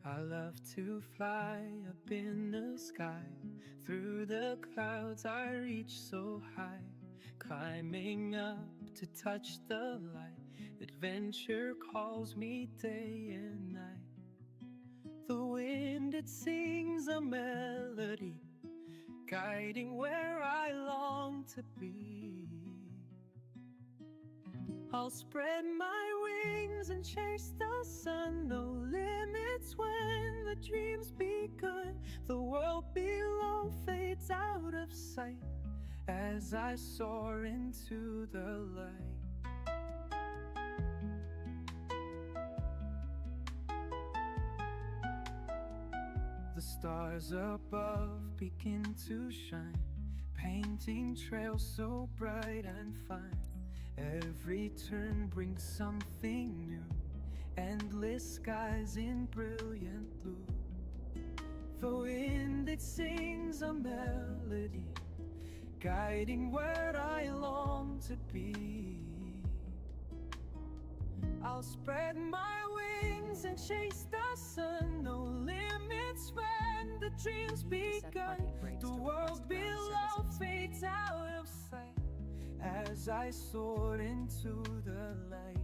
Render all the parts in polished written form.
I love to fly up in the sky. Through the clouds I reach so high, climbing up to touch the light. Adventure calls me day and night. The wind, it sings a melody, guiding where I long to be. I'll spread my wings and chase the sun. No limits when the dream's begun. The world below fades out of sight as I soar into the light. The stars above begin to shine, painting trails so bright and fine. Every turn brings something new, endless skies in brilliant blue. The wind, it sings a melody, guiding where I long to be. I'll spread my wings and chase the sun. No limits when the dream's begun. The world below fades out of sight as I soar into the light.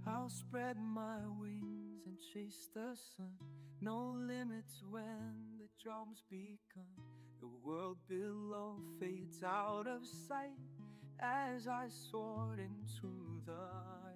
I'll spread my wings and chase the sun. No limits when the drum's begun. The world below fades out of sight as I soar into the light.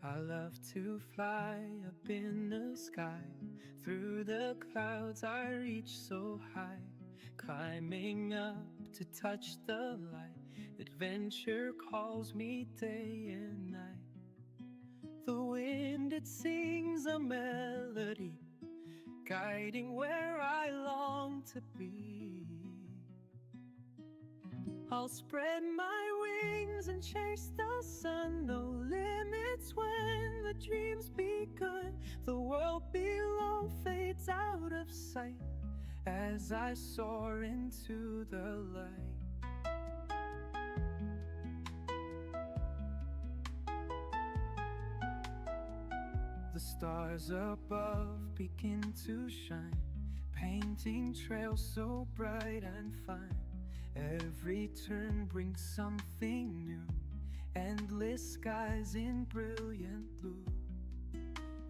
I love to fly up in the sky. Through the clouds I reach so high, climbing up to touch the light. Adventure calls me day and night. The wind, it sings a melody, guiding where I long to be. I'll spread my wings and chase the sun. No limits when the dream's begun. The world below fades out of sight as I soar into the light. The stars above begin to shine, painting trails so bright and fine. Every turn brings something new, endless skies in brilliant blue.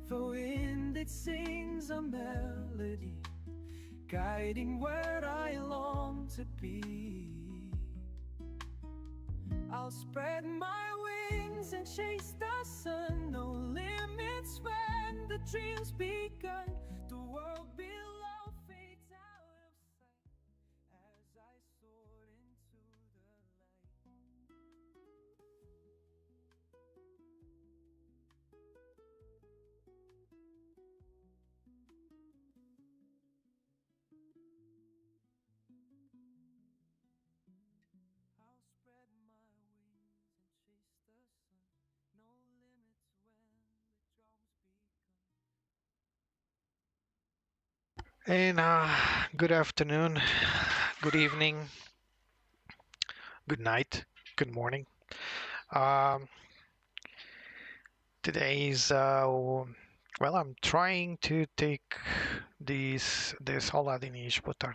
The wind, it sings a melody, guiding where I long to be. I'll spread my wings and chase the sun. No limits when the dream's begun. The world below fades out of sight as I soar into the light. I'll spread my wings and chase the sun. No limits when the drums begun. And good afternoon, good evening, good night, good morning. Um, today's well, I'm trying to take this hold Dinesh, boa.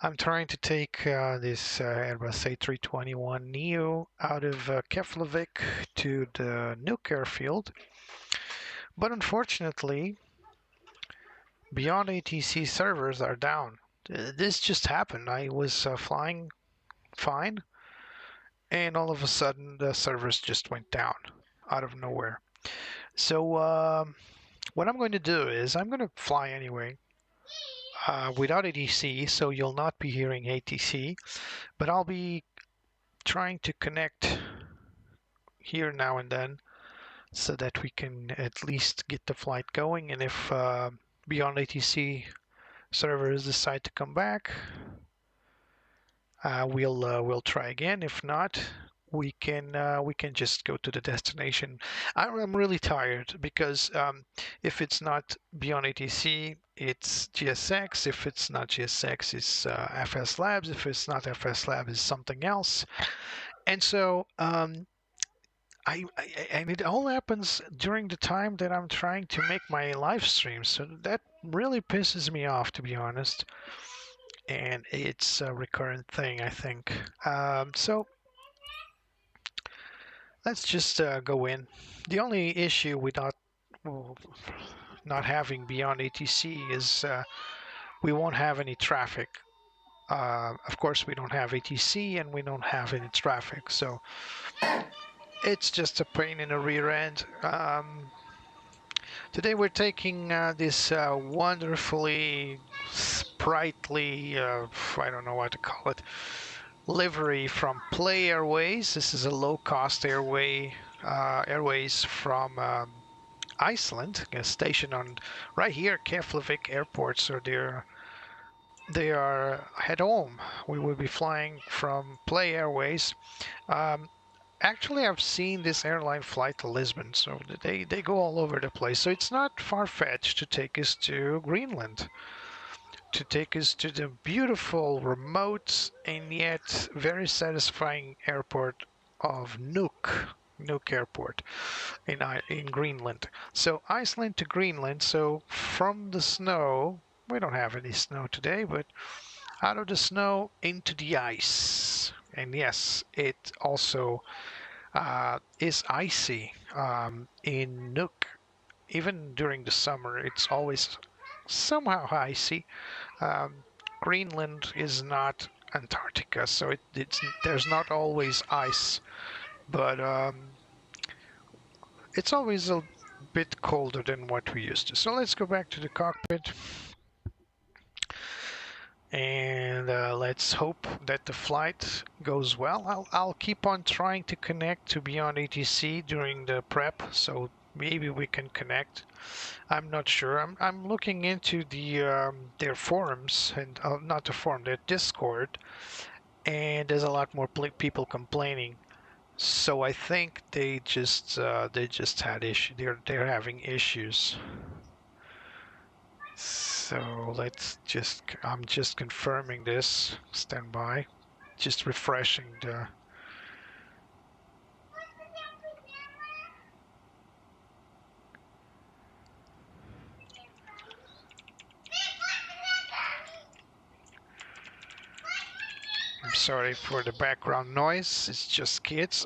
I'm trying to take this Airbus A321 Neo out of Keflavik to the Nuuk Airfield, but unfortunately, beyond ATC servers are down. This just happened. I was flying fine, and all of a sudden the servers just went down out of nowhere. So what I'm going to do is I'm going to fly anyway without ATC, so you'll not be hearing ATC, but I'll be trying to connect here now and then so that we can at least get the flight going. And if beyond ATC servers decide to come back, we'll try again. If not, we can just go to the destination. I'm really tired because if it's not beyond ATC, it's GSX. If it's not GSX, it's FS Labs. If it's not FS Labs, it's something else. And so and it all happens during the time that I'm trying to make my live stream. So that really pisses me off, to be honest. And it's a recurrent thing, I think. So let's just go in. The only issue with not having beyond ATC is we won't have any traffic. Of course, we don't have ATC and we don't have any traffic, so it's just a pain in the rear end. Today we're taking this wonderfully sprightly, I don't know what to call it, livery from Play Airways. This is a low-cost Airways from Iceland, stationed on right here, Keflavik Airport. So they are at home. We will be flying from Play Airways. Actually, I've seen this airline fly to Lisbon, so they go all over the place. So it's not far-fetched to take us to Greenland, to take us to the beautiful, remote, and yet very satisfying airport of Nuuk Airport in Greenland. So Iceland to Greenland. So from the snow, we don't have any snow today, but out of the snow into the ice. And yes, it also is icy in Nuuk. Even during the summer, it's always somehow icy. Greenland is not Antarctica, so there's not always ice, but it's always a bit colder than what we used to. So let's go back to the cockpit. And let's hope that the flight goes well. I'll keep on trying to connect to beyond ATC during the prep, so maybe we can connect. I'm not sure. I'm looking into their forums and not the forum, their Discord, and there's a lot more people complaining. So I think they just had issues. They're having issues. So I'm just confirming this. Stand by. Just refreshing the. I'm sorry for the background noise. It's just kids.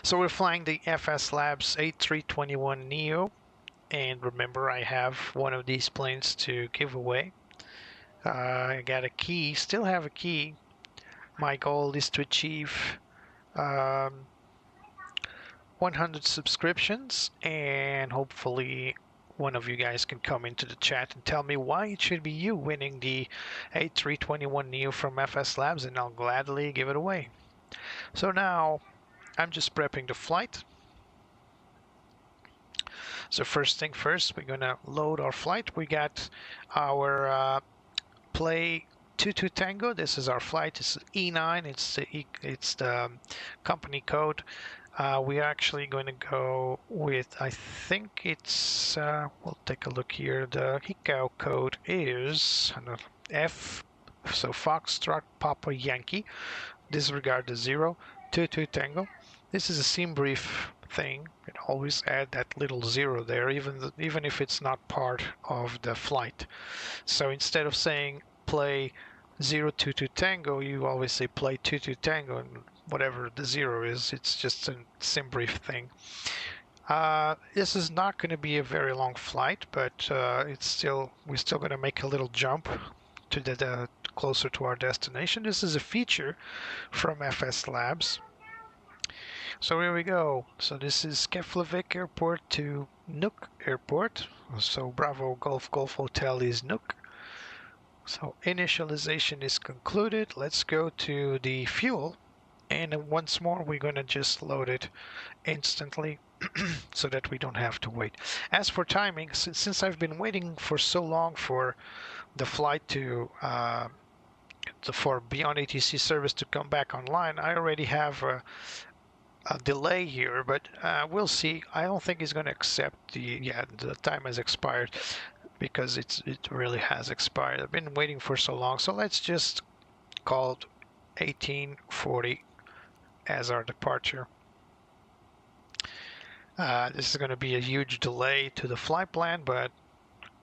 So we're flying the FS Labs A321 Neo. And remember, I have one of these planes to give away. I got a key, still have a key. My goal is to achieve 100 subscriptions, and hopefully one of you guys can come into the chat and tell me why it should be you winning the A321 Neo from FS Labs, and I'll gladly give it away. So now I'm just prepping the flight. So first thing first, we're gonna load our flight. We got our Play 22 Tango. This is our flight. It's E9. It's the company code. We're actually going to go with, I think it's, we'll take a look here. The ICAO code is F, so Foxtrot Papa Yankee. Disregard the 0, 22 Tango. This is a Simbrief thing. You can always add that little 0 there, even if it's not part of the flight. So instead of saying play 022 Tango, you always say play 22 Tango, and whatever the 0 is, it's just a Simbrief thing. This is not going to be a very long flight, but we're still going to make a little jump to the closer to our destination. This is a feature from FS Labs. So here we go. So this is Keflavik Airport to Nuuk Airport. So Bravo Golf Golf Hotel is Nuuk. So initialization is concluded. Let's go to the fuel. And once more, we're going to just load it instantly so that we don't have to wait. As for timing, since I've been waiting for so long for the flight for Beyond ATC service to come back online, I already have a delay here, but we'll see. I don't think he's going to accept the time has expired, because it really has expired. I've been waiting for so long, so let's just call it 1840 as our departure. This is going to be a huge delay to the flight plan, but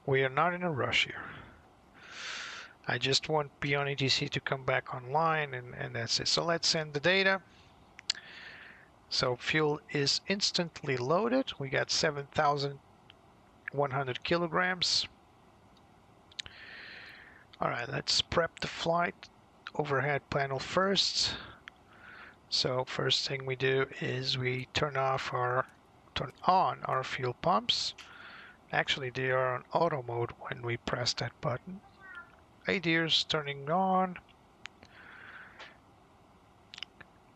we are not in a rush here. I just want Beyond ATC to come back online, and that's it. So let's send the data. So fuel is instantly loaded. We got 7,100 kilograms. All right, let's prep the flight overhead panel first. So first thing we do is we turn on our fuel pumps. Actually, they are on auto mode when we press that button. ADIR's turning on.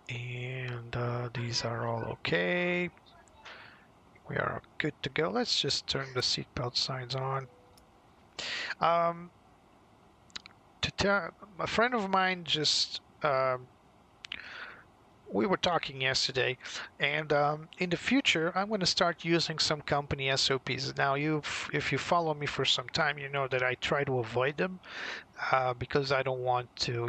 And these are all okay. We are good to go. Let's just turn the seatbelt signs on. A friend of mine just we were talking yesterday, and in the future I'm going to start using some company SOPs. Now, if you follow me for some time, you know that I try to avoid them because I don't want to,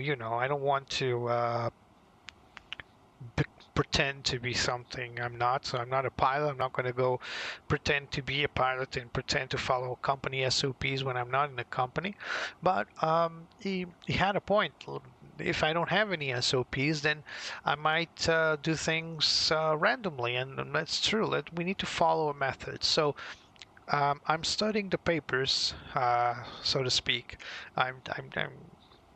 pretend to be something I'm not. So I'm not a pilot. I'm not going to go pretend to be a pilot and pretend to follow company SOPs when I'm not in a company. But he had a point. If I don't have any SOPs, then I might do things randomly, and that's true. We need to follow a method. So I'm studying the papers, so to speak. I'm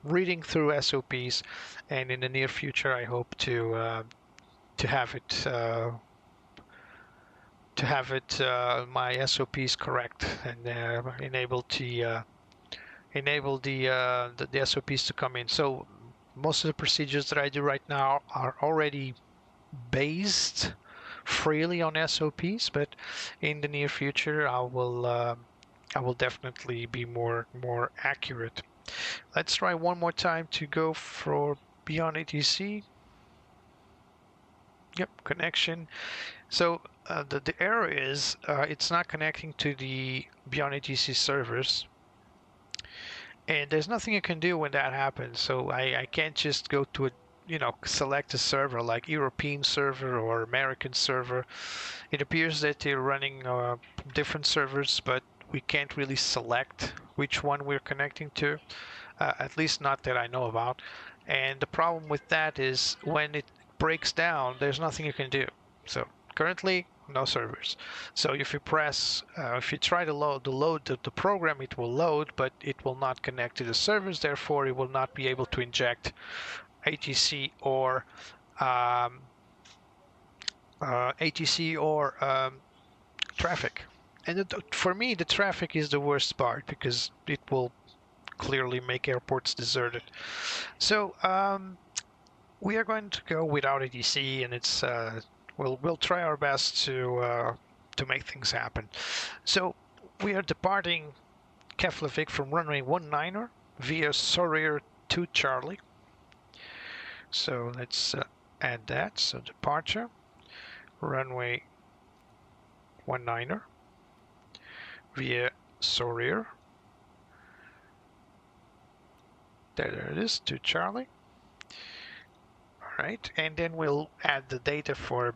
reading through SOPs, and in the near future, I hope to have my SOPs correct and enable the SOPs to come in. So most of the procedures that I do right now are already based freely on SOPs, but in the near future I will definitely be more accurate. Let's try one more time to go for Beyond ATC. Yep, connection. So the error is it's not connecting to the Beyond ATC servers. And there's nothing you can do when that happens. So I can't just go to select a server like European server or American server. It appears that they're running different servers, but we can't really select which one we're connecting to, at least not that I know about. And the problem with that is when it breaks down, there's nothing you can do. So currently, no servers. So if you try to load the program, it will load, but it will not connect to the servers. Therefore, it will not be able to inject ATC or traffic. And for me, the traffic is the worst part because it will clearly make airports deserted. So we are going to go without ATC, and it's we'll try our best to make things happen. So we are departing Keflavik from runway 19er via Sorir to Charlie. So let's add that. So departure runway 19er via Sorir. There it is, to Charlie. Right, and then we'll add the data for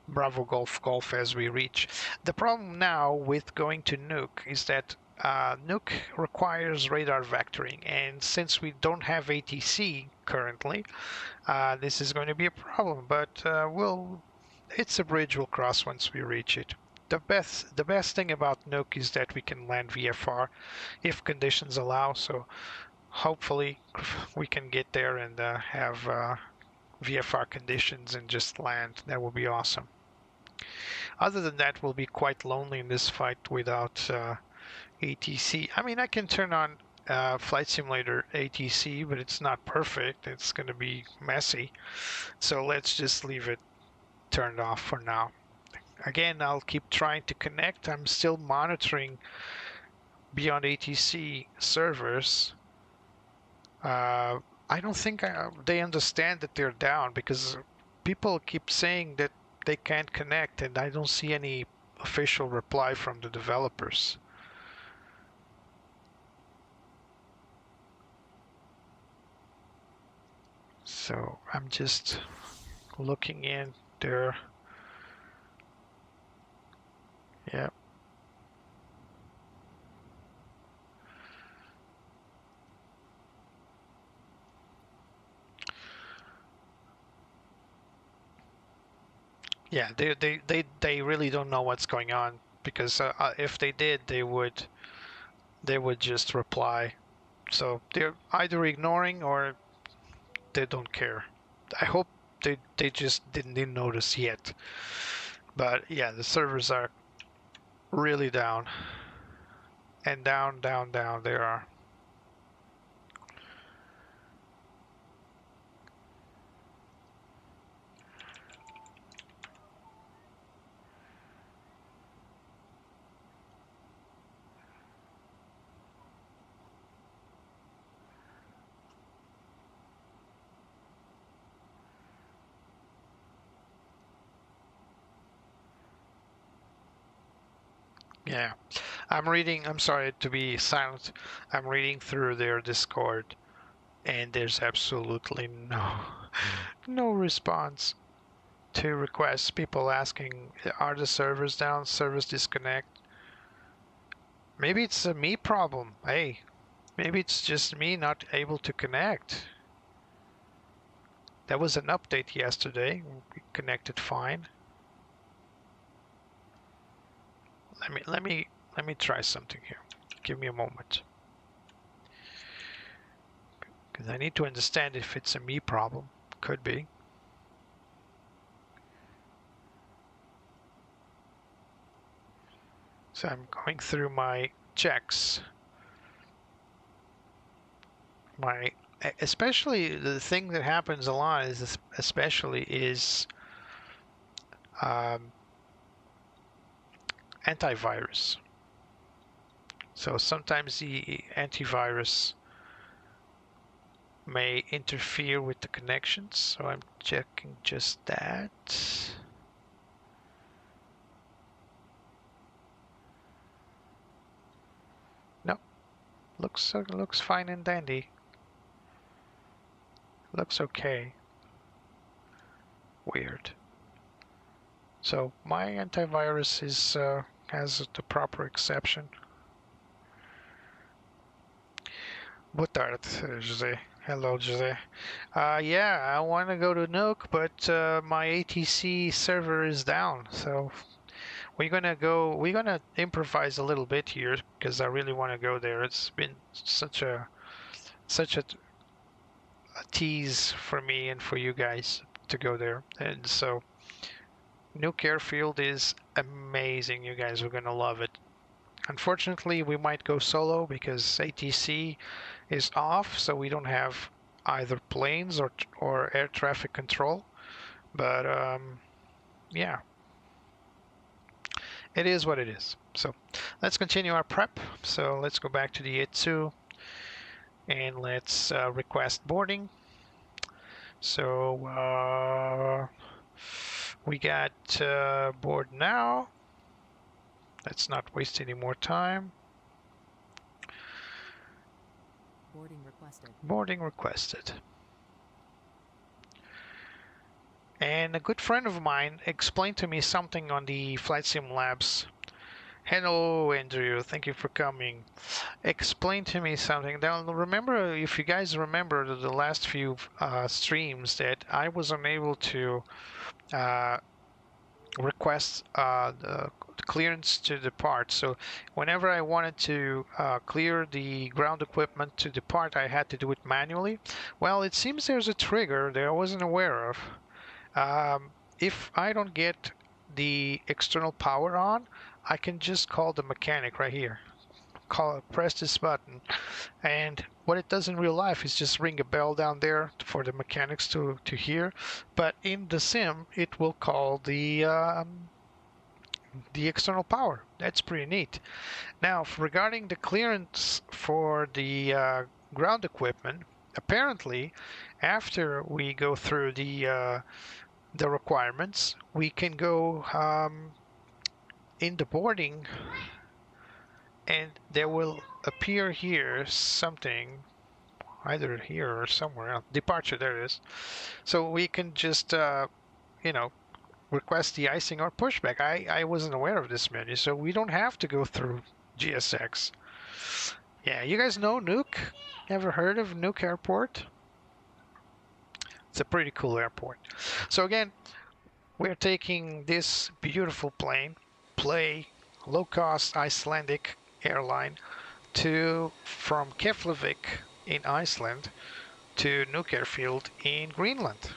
Bravo Golf Golf as we reach. The problem now with going to Nuuk is that Nuuk requires radar vectoring, and since we don't have ATC currently, this is going to be a problem, but it's a bridge we'll cross once we reach it. The best thing about Nuuk is that we can land VFR if conditions allow, so hopefully we can get there and have VFR conditions and just land. That will be awesome. Other than that, we'll be quite lonely in this fight without ATC. I mean, I can turn on Flight Simulator ATC, but it's not perfect. It's going to be messy. So let's just leave it turned off for now. Again, I'll keep trying to connect. I'm still monitoring Beyond ATC servers. I don't think they understand that they're down, because people keep saying that they can't connect, and I don't see any official reply from the developers. So I'm just looking in there. Yeah. Yeah, they really don't know what's going on, because if they did, they would just reply. So they're either ignoring or they don't care. I hope they just didn't notice yet. But yeah, the servers are really down. And down, down, down they are. Yeah. I'm sorry to be silent. I'm reading through their Discord, and there's absolutely no response to requests. People asking, are the servers down, service disconnect? Maybe it's a me problem. Hey, maybe it's just me not able to connect. That was an update yesterday. We connected fine. Let me try something here. Give me a moment. Because I need to understand if it's a me problem. Could be. So I'm going through my checks. Especially the thing that happens a lot is antivirus. So sometimes the antivirus may interfere with the connections. So I'm checking just that. No, looks fine and dandy. Looks okay. Weird. So my antivirus has the proper exception. Boa tarde, José. Hello, José. Yeah, I want to go to Nuuk, but my ATC server is down. So we're gonna improvise a little bit here, because I really want to go there. It's been such a tease for me and for you guys to go there. And so Nuuk Airfield is amazing. You guys are gonna love it. Unfortunately, we might go solo because ATC is off, so we don't have either planes or air traffic control. But yeah, it is what it is. So let's continue our prep. So let's go back to the E2 and let's request boarding. So we got board now. Let's not waste any more time. Boarding requested. Boarding requested. And a good friend of mine explained to me something on the FlightSim Labs. Hello, Andrew. Thank you for coming. Explain to me something. Now, remember, if you guys remember the last few streams, that I was unable to request the clearance to depart. So whenever I wanted to clear the ground equipment to depart, I had to do it manually. Well, it seems there's a trigger that I wasn't aware of. If I don't get the external power on, I can just call the mechanic right here. Press this button, and what it does in real life is just ring a bell down there for the mechanics to hear. But in the sim, it will call the external power. That's pretty neat. Now, regarding the clearance for the ground equipment, apparently, after we go through the requirements, we can go in the boarding, and there will appear here something, either here or somewhere else. Departure, there it is. So we can just, you know, request the icing or pushback. I wasn't aware of this menu, so we don't have to go through GSX. Yeah, you guys know Nuuk? Ever heard of Nuuk Airport? It's a pretty cool airport. So again, we're taking this beautiful plane, low-cost Icelandic airline, from Keflavik in Iceland to Nuuk Airfield in Greenland.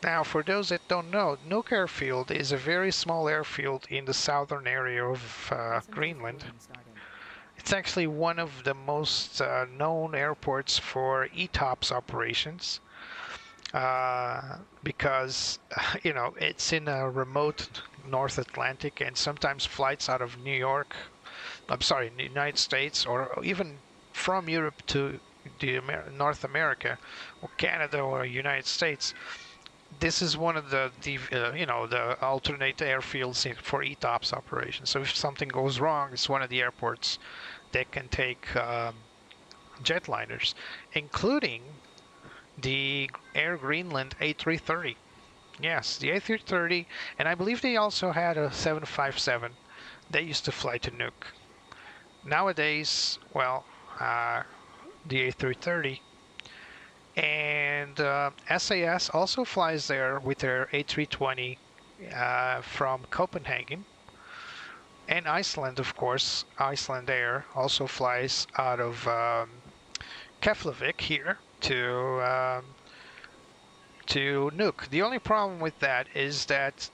Now, for those that don't know, Nuuk Airfield is a very small airfield in the southern area of Greenland. It's actually one of the most known airports for ETOPS operations because, you know, it's in a remote North Atlantic, and sometimes flights out of New York, I'm sorry, the United States, or even from Europe to North America, or Canada, or United States. This is one of the you know, the alternate airfields for ETOPS operations. So if something goes wrong, it's one of the airports that can take jetliners, including the Air Greenland A330. Yes, the A330, and I believe they also had a 757 that used to fly to Nuuk. Nowadays, well, the A330. And SAS also flies there with their A320 from Copenhagen. And Iceland, of course, Iceland Air also flies out of Keflavik here to Nuuk. The only problem with that is that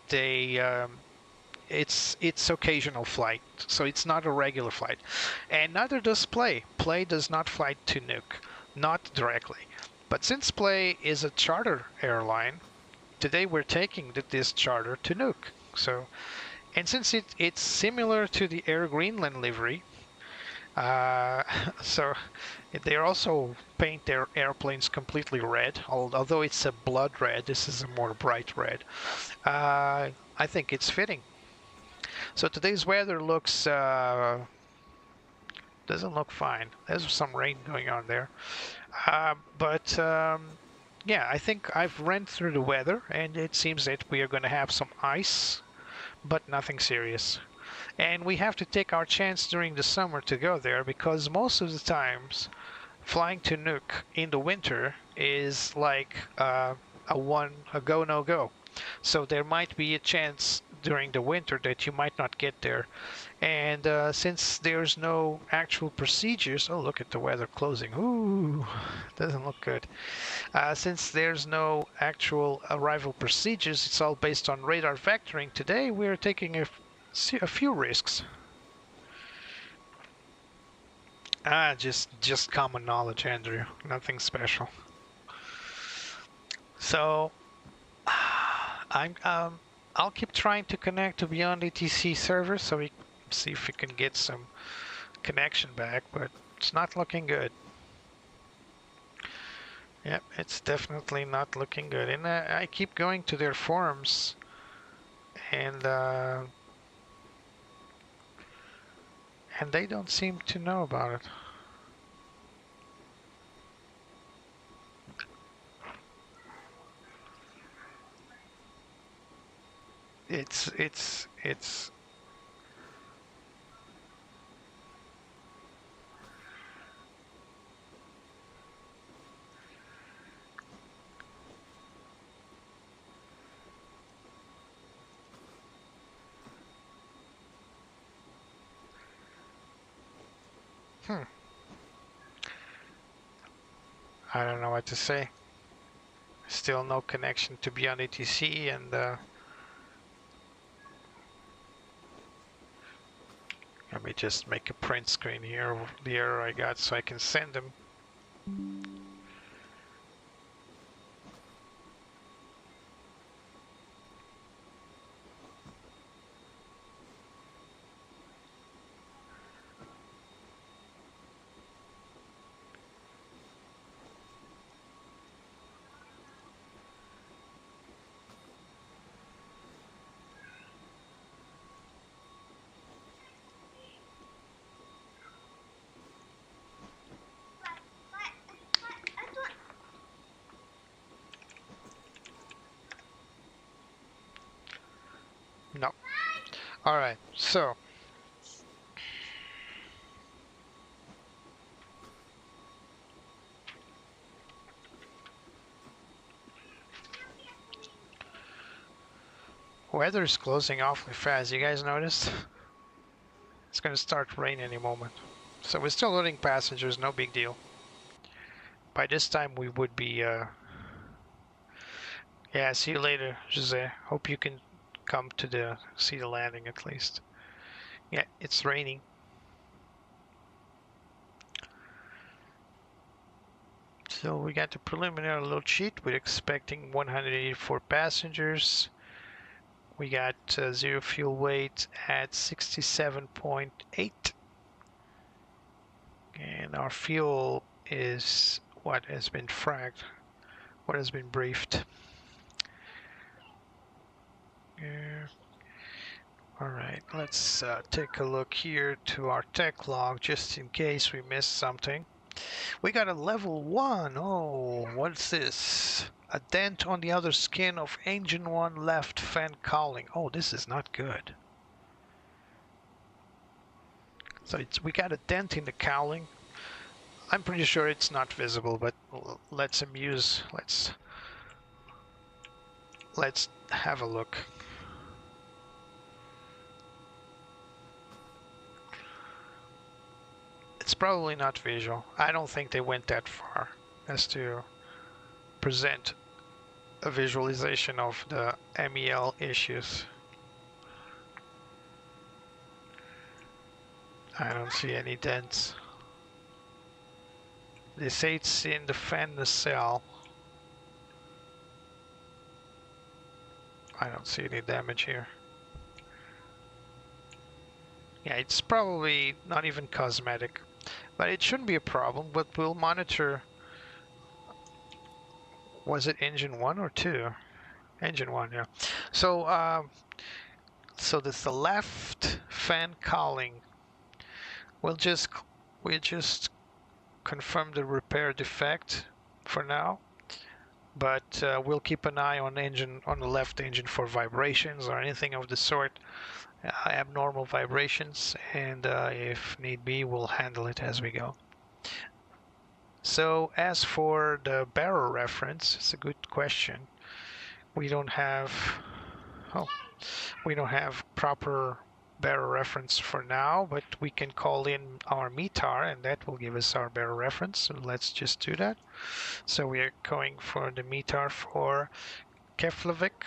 it's occasional flight, so it's not a regular flight. And neither does Play. Play does not fly to Nuuk, not directly. But since Play is a charter airline, today we're taking this charter to Nuuk. So, and since it's similar to the Air Greenland livery, so they also paint their airplanes completely red. Although it's a blood red, this is a more bright red. I think it's fitting. So today's weather looks doesn't look fine. There's some rain going on there. But yeah, I think I've ran through the weather, and it seems that we are going to have some ice, but nothing serious. And we have to take our chance during the summer to go there, because most of the times flying to Nuuk in the winter is like a go no go. So there might be a chance during the winter that you might not get there. And since there's no actual procedures, oh, look at the weather closing. Ooh, doesn't look good. Since there's no actual arrival procedures, it's all based on radar vectoring. Today we're taking a few risks. Just common knowledge, Andrew. Nothing special. So I'll keep trying to connect to Beyond ATC server so we see if we can get some connection back, but it's not looking good. Yep, it's definitely not looking good. And I keep going to their forums, and they don't seem to know about it. It's I don't know what to say. Still no connection to Beyond ATC, and let me just make a print screen here of the error I got so I can send them. No. All right, so weather is closing awfully fast. You guys noticed? It's going to start raining any moment. So we're still loading passengers, no big deal. By this time we would be yeah, see you later, Jose. Hope you can come to see the landing at least. Yeah, it's raining. So we got the preliminary load sheet. We're expecting 184 passengers. We got zero fuel weight at 67.8. And our fuel is what has been fragged, what has been briefed. Yeah. All right, let's take a look here to our tech log just in case we missed something. We got a level 1. Oh, what's this? A dent on the outer skin of engine 1 left fan cowling. Oh, this is not good. So we got a dent in the cowling. I'm pretty sure it's not visible, but let's have a look. It's probably not visual. I don't think they went that far as to present a visualization of the MEL issues. I don't see any dents. They say it's in the fan nacelle. I don't see any damage here. Yeah, it's probably not even cosmetic, but it shouldn't be a problem. But we'll monitor. Was it engine 1 or 2? Engine 1, yeah. So, so this the left fan cowling. We'll just confirm the repair defect for now, but we'll keep an eye on the left engine for vibrations or anything of the sort, abnormal vibrations, and if need be, we'll handle it as we go. So as for the barrel reference, it's a good question. We don't have proper barrel reference for now, but we can call in our METAR and that will give us our barrel reference. So let's just do that. So we are going for the METAR for Keflavik.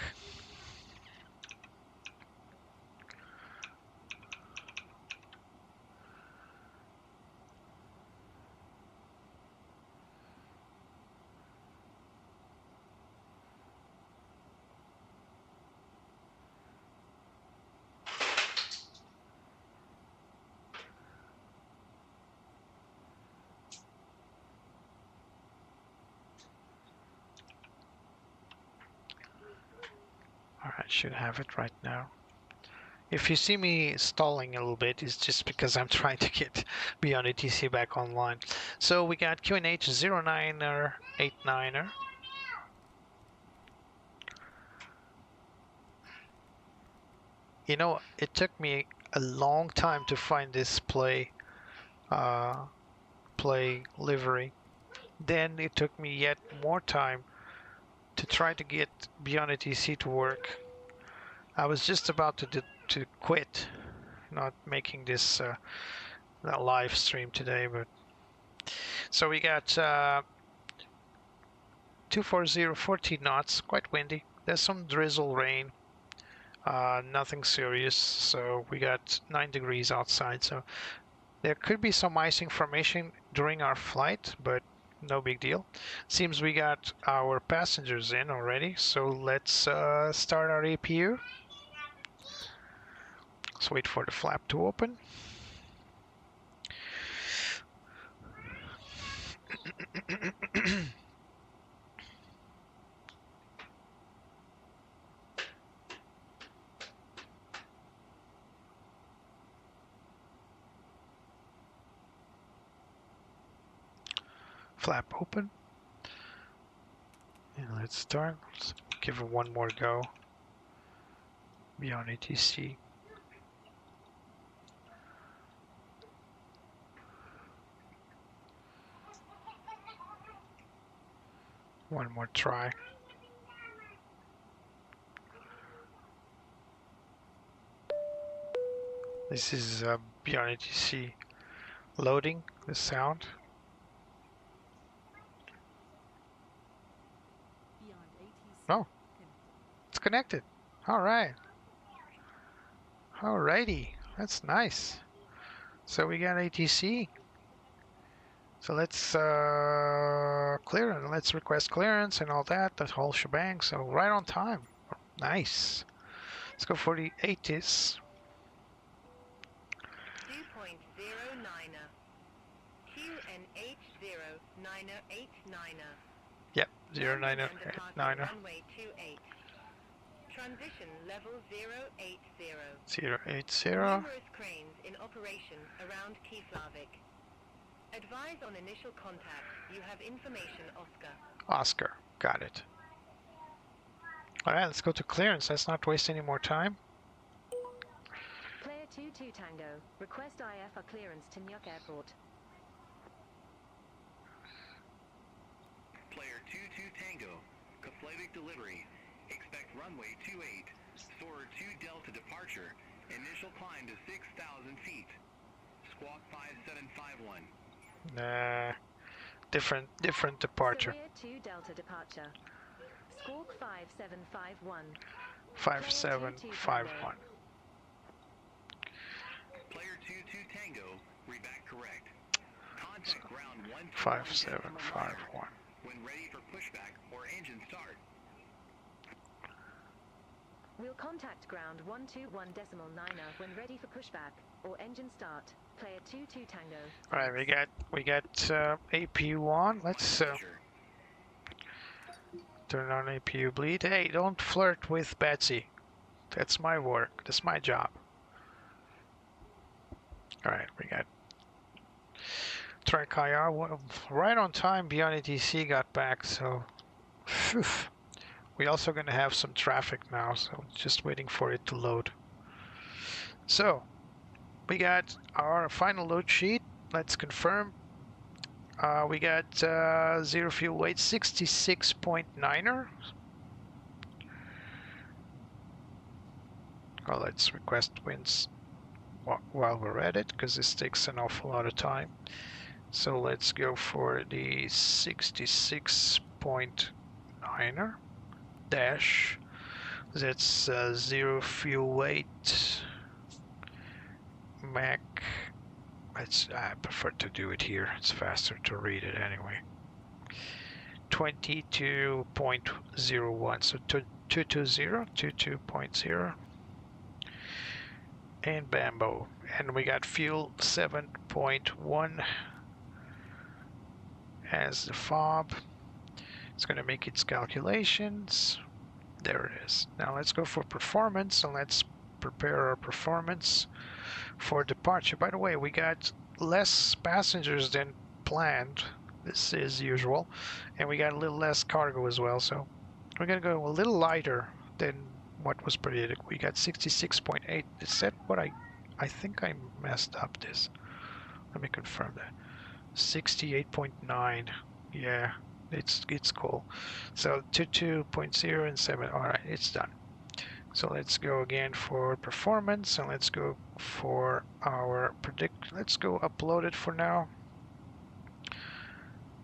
Alright, should have it right now. If you see me stalling a little bit, it's just because I'm trying to get Beyond ATC back online. So we got QNH 09er, 89er. You know, it took me a long time to find this play livery. Then it took me yet more time to try to get Beyond ATC to work. I was just about to quit, not making this that live stream today, but so we got 240, 14 knots, quite windy. There's some drizzle rain, nothing serious. So we got 9 degrees outside. So there could be some icing formation during our flight, but no big deal. Seems we got our passengers in already. So let's start our APU. Let's wait for the flap to open. Flap open. And let's start. Let's give it one more go. Beyond ATC. One more try. This is Beyond ATC loading the sound. Oh, it's connected. All right. Alrighty, that's nice. So we got ATC. So let's clear and let's request clearance and all that whole shebang. So right on time. Nice. Let's go for the 80s. 2.09er. QNH0989er. Yep, 09089er. Runway 28. Transition level 080. 080. Numerous cranes in operation around Keflavik. Advise on initial contact. You have information, Oscar. Oscar, got it. Alright, let's go to clearance. Let's not waste any more time. Player 22 Tango. Request IFR clearance to Nuuk Airport. Player 22 Tango. Keflavik delivery. Expect runway 28. Soarer 2 Delta departure. Initial climb to 6,000 feet. Squawk 5751. Nah, different departure. Syria 2 Delta departure. Squawk 5751. 5751. Player 22 Tango. Read back correct. Contact ground 5751. when ready for pushback or engine start. We'll contact ground 121.9er when ready for pushback or engine start. Player 22 Tango. All right, we got APU on. Let's turn on APU bleed. Hey, don't flirt with Betsy. That's my work. That's my job. All right, we got Track IR. Right on time. Beyond ATC got back, so phew. We also gonna have some traffic now, so just waiting for it to load. So we got our final load sheet. Let's confirm. We got zero fuel weight 66.9er. Well, let's request winds while we're at it, because this takes an awful lot of time. So let's go for the 66.9er dash. That's zero fuel weight. Mach. I prefer to do it here. It's faster to read it anyway. 22.01. So 22.0. And Bambo. And we got fuel 7.1 as the fob. It's going to make its calculations. There it is. Now let's go for performance, and let's prepare our performance for departure. By the way, we got less passengers than planned. This is usual. And we got a little less cargo as well, so we're going to go a little lighter than what was predicted. We got 66.8. Is that what I think I messed up this. Let me confirm that. 68.9. Yeah, it's cool. So 22.0 and 7. All right, it's done. So let's go again for performance, and let's go for our predict. Let's go upload it for now.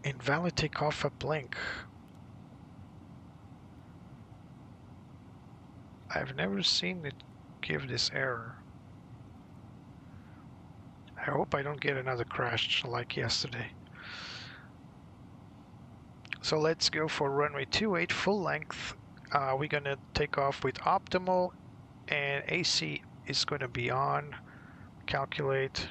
Invalid takeoff uplink. I've never seen it give this error. I hope I don't get another crash like yesterday. So let's go for runway 28 full length. We're gonna take off with optimal, and AC is gonna be on. Calculate.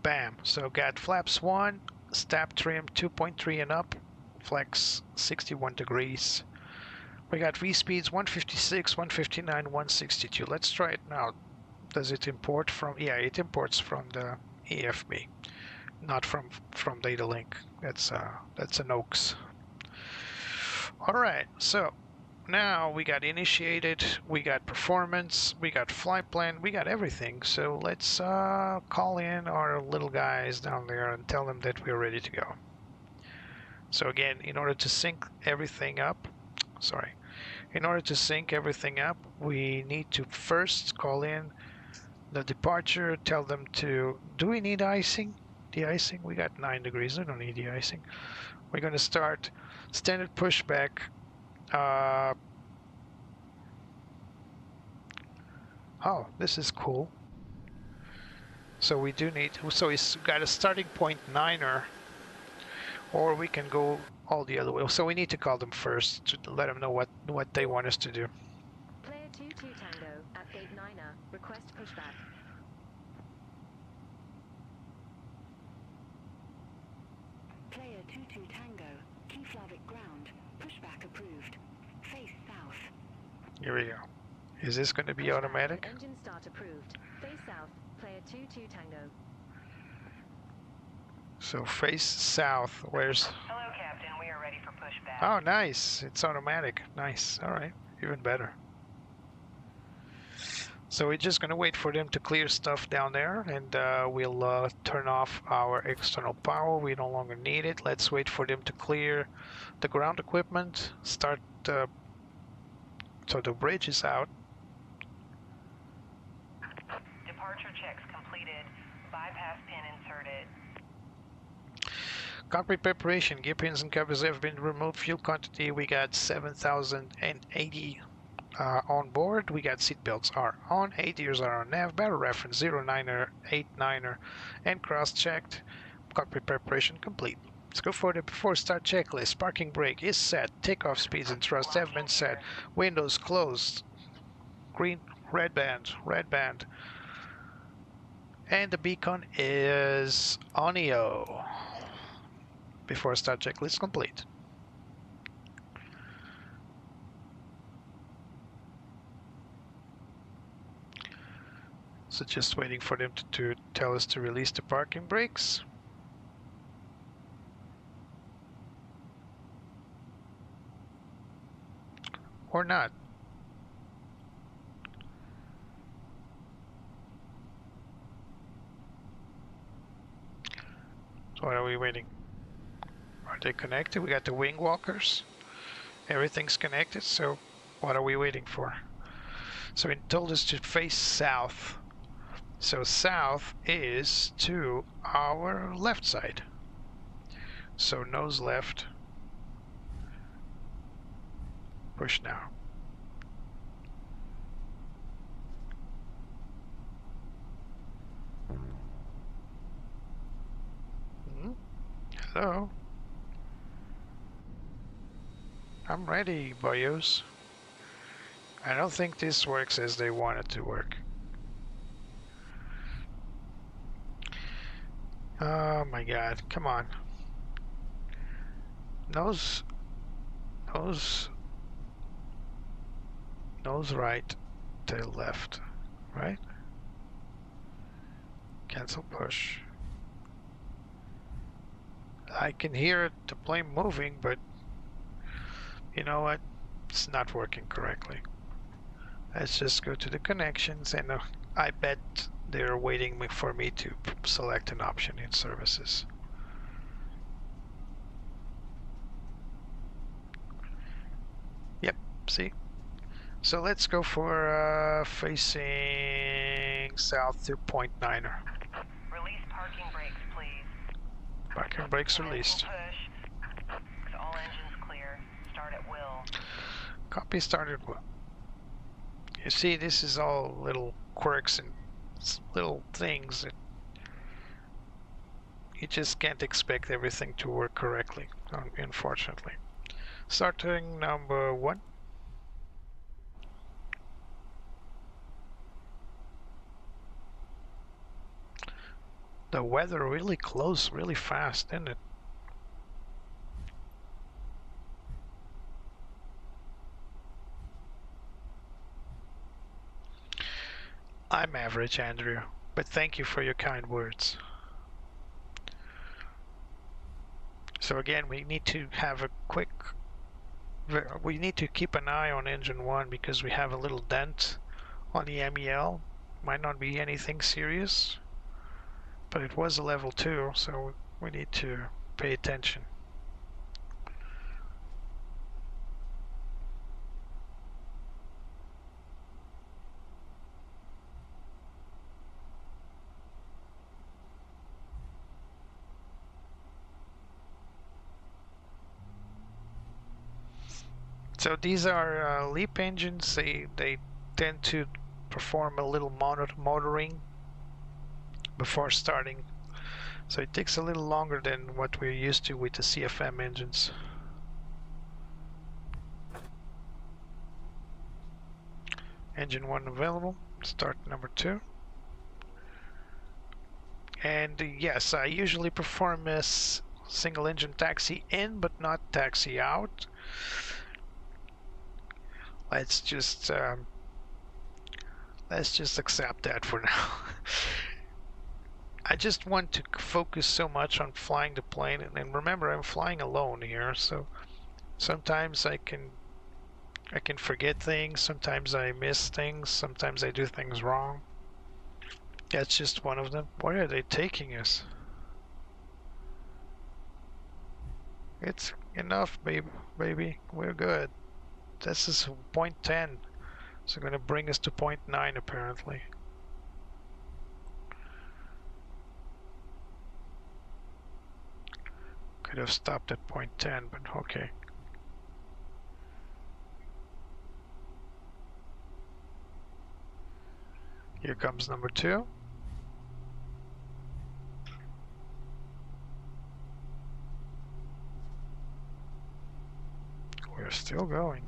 Bam. So got flaps 1, stab trim 2.3 and up, flex 61 degrees. We got V speeds 156, 159, 162. Let's try it now. Does it import from? Yeah, it imports from the EFB, not from data link. That's an OAX. All right, so now we got initiated, we got performance, we got flight plan, we got everything. So let's call in our little guys down there and tell them that we're ready to go. So again, in order to sync everything up, we need to first call in the departure, tell them to, do we need icing? De-icing? We got 9 degrees, we don't need de-icing. We're going to start standard pushback. Oh, this is cool. So we do need, so it's got a starting point 9er, or we can go all the other way. So we need to call them first to let them know what they want us to do. Player 22 Tango at gate 9er. Request pushback. Player 22 Tango, Keflavik ground, pushback approved. Face south. Here we go. Is this going to be Pushback automatic? and engine start approved. Face south. Player 22 Tango. So face south. Where's? Hello, Captain. We are ready for pushback. Oh, nice. It's automatic. Nice. All right. Even better. So we're just going to wait for them to clear stuff down there, and we'll turn off our external power. We no longer need it. Let's wait for them to clear the ground equipment. Start. So the bridge is out. Departure checks completed. Bypass pin inserted. Cockpit preparation. Gear pins and covers have been removed. Fuel quantity. We got 7,080 on board. We got seat belts are on. 8 years are on nav. Battle reference 09er, 89er, and cross-checked. Cockpit preparation complete. Let's go for the before start checklist. Parking brake is set. Takeoff speeds and thrust have been set. Windows closed. Green, red band, red band. And the beacon is on Neo. Before start checklist complete. So just waiting for them to tell us to release the parking brakes. Or not. So what are we waiting? Are they connected? We got the wing walkers. Everything's connected, so what are we waiting for? So it told us to face south. So south is to our left side. So nose left. Push now. Hello. I'm ready, boyos. I don't think this works as they want it to work. Oh my god, come on. Nose right, tail left, right? Cancel push. I can hear the plane moving, but you know what? It's not working correctly. Let's just go to the connections, and I bet they're waiting for me to select an option in services. Yep, see? So let's go for facing south to point 9er. Release parking brakes, please. Parking brakes Engine released. push. All engines clear. Start at will. Copy started well. You see, this is all little quirks and little things that you just can't expect everything to work correctly, unfortunately. Starting number 1. The weather really close, really fast, isn't it? I'm average, Andrew, but thank you for your kind words. So again, we need to have a quick... We need to keep an eye on engine 1 because we have a little dent on the MEL. Might not be anything serious, but it was a level 2, so we need to pay attention. So these are LEAP engines. They tend to perform a little motoring before starting. So it takes a little longer than what we're used to with the CFM engines. Engine 1 available. Start number 2. And yes, I usually perform a single engine taxi in, but not taxi out. Let's just accept that for now. I just want to focus so much on flying the plane, and remember, I'm flying alone here, so sometimes I can forget things, sometimes I miss things, sometimes I do things wrong. That's just one of them. Where are they taking us? It's enough, baby. We're good. This is point 10. So going to bring us to point 9 apparently. Could have stopped at point 10, but okay. Here comes number 2. We're still going.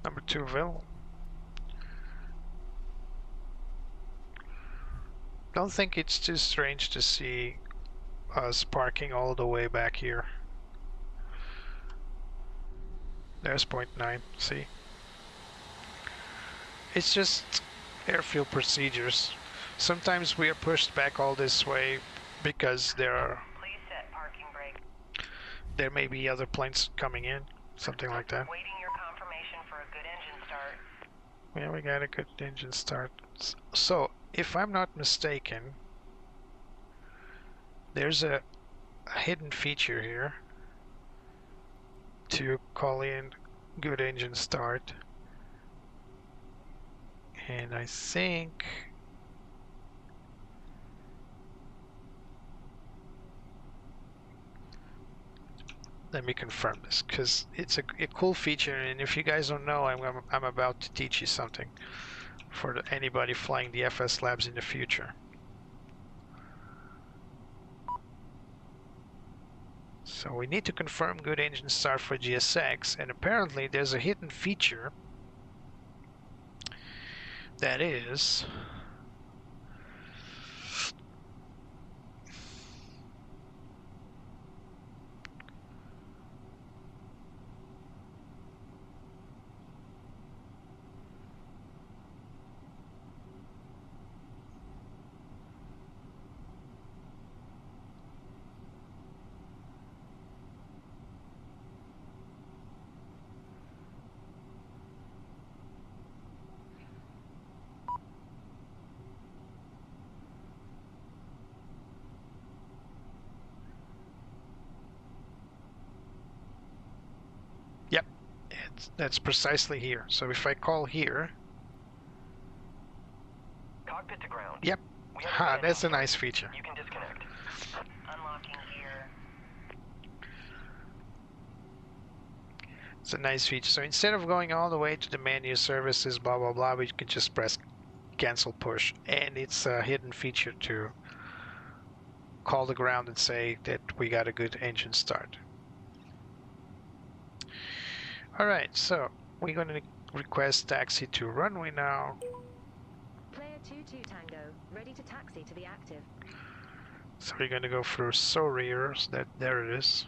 Number 2 available. Don't think it's too strange to see us parking all the way back here. There's point 9, see? It's just airfield procedures. Sometimes we are pushed back all this way because there Please set parking brake. There may be other planes coming in, something like that. Waiting your confirmation for a good engine start. Yeah, we got a good engine start. So, if I'm not mistaken, there's a hidden feature here to call in good engine start. And I think let me confirm this because it's a cool feature, and if you guys don't know, I'm about to teach you something for anybody flying the FS Labs in the future. So we need to confirm good engine start for GSX, and apparently there's a hidden feature that is that's precisely here. So if I call here, Cockpit to ground. yep, We have that's a landing nice feature. You can disconnect. Unlocking gear. It's a nice feature. So instead of going all the way to the menu, services, blah blah blah, we can just press cancel push, and it's a hidden feature to call the ground and say that we got a good engine start. Alright, so we're going to request taxi to runway now. Player 2-2 Tango, ready to taxi to the active. So we're going to go through Sorir, so that there it is.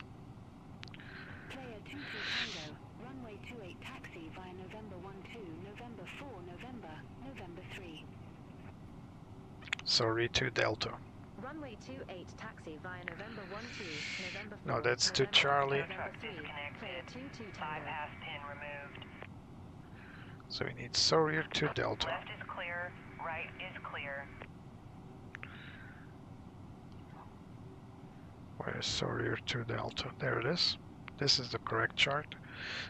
Player 2-2 Tango, runway 28 taxi via November 12, November 4, November 3. Sorir to Delta. Runway 28 taxi via November 12, November 4. No, that's to November Charlie. November 3. Player 2-2 5 Tango. past 10 removed. So we need Sorir to Delta. Left is clear, right is clear. Where is Sorir to Delta? There it is. This is the correct chart.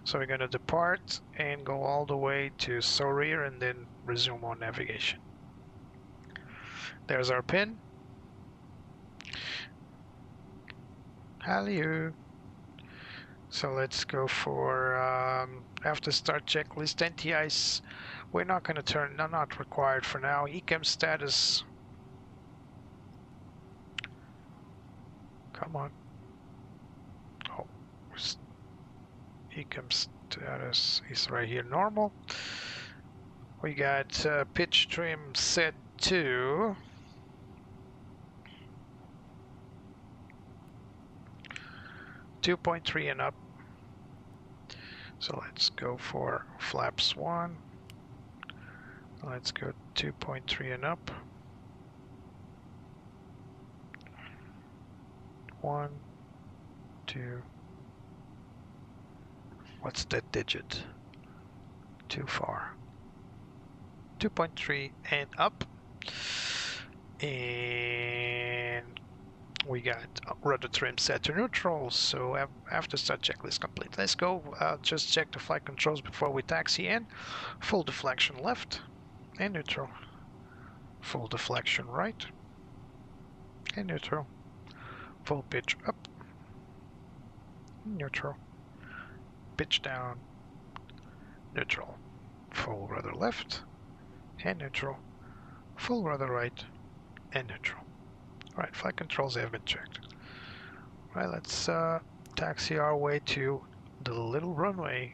So we're going to depart and go all the way to Sorir and then resume on navigation. There's our pin. Hello. So let's go for after start checklist. NTIs, we're not going to turn, not required for now. ECAM status. Come on. Oh, ECAM status is right here, normal. We got pitch trim set to 2.3 and up. So let's go for flaps 1. Let's go 2.3 and up. 1, 2. What's that digit? Too far. 2.3 and up. And we got rudder trim set to neutral, so after start checklist complete. Let's go just check the flight controls before we taxi in. Full deflection left and neutral. Full deflection right and neutral. Full pitch up, neutral. Pitch down, neutral. Full rudder left and neutral. Full rudder right and neutral. Alright, flight controls have been checked. Alright, let's taxi our way to the little runway.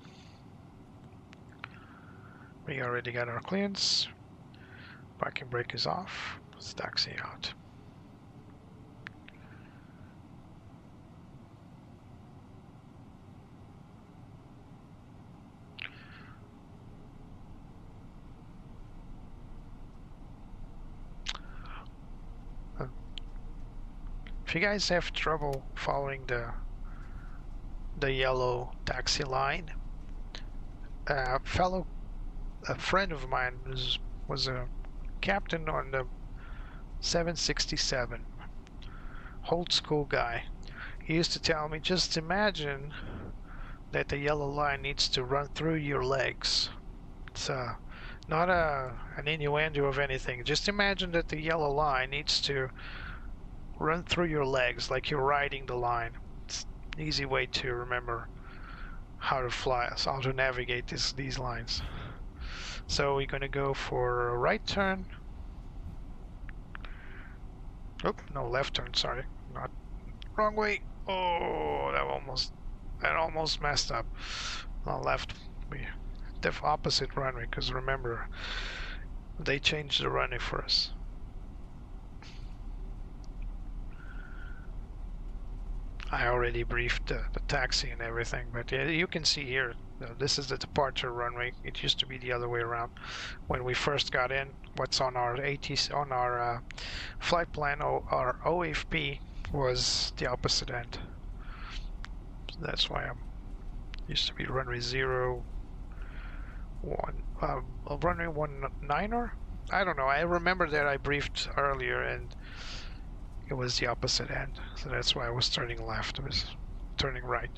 We already got our clearance. Parking brake is off. Let's taxi out. If you guys have trouble following the yellow taxi line, a friend of mine was a captain on the 767, old school guy. He used to tell me, just imagine that the yellow line needs to run through your legs. It's not an innuendo of anything. Just imagine that the yellow line needs to run through your legs like you're riding the line. It's an easy way to remember how to fly, how to navigate these lines. So we're going to go for a right turn. Oh, no, left turn, sorry. Not wrong way. Oh, that almost messed up. No, left. We the opposite runway, because remember, they changed the runway for us. I already briefed the taxi and everything, but yeah, you can see here, this is the departure runway. It used to be the other way around. When we first got in, what's on our flight plan, our OFP, was the opposite end. So that's why I'm used to be runway 01, runway 19er. I don't know. I remember that I briefed earlier and it was the opposite end, so that's why I was turning left. I was turning right.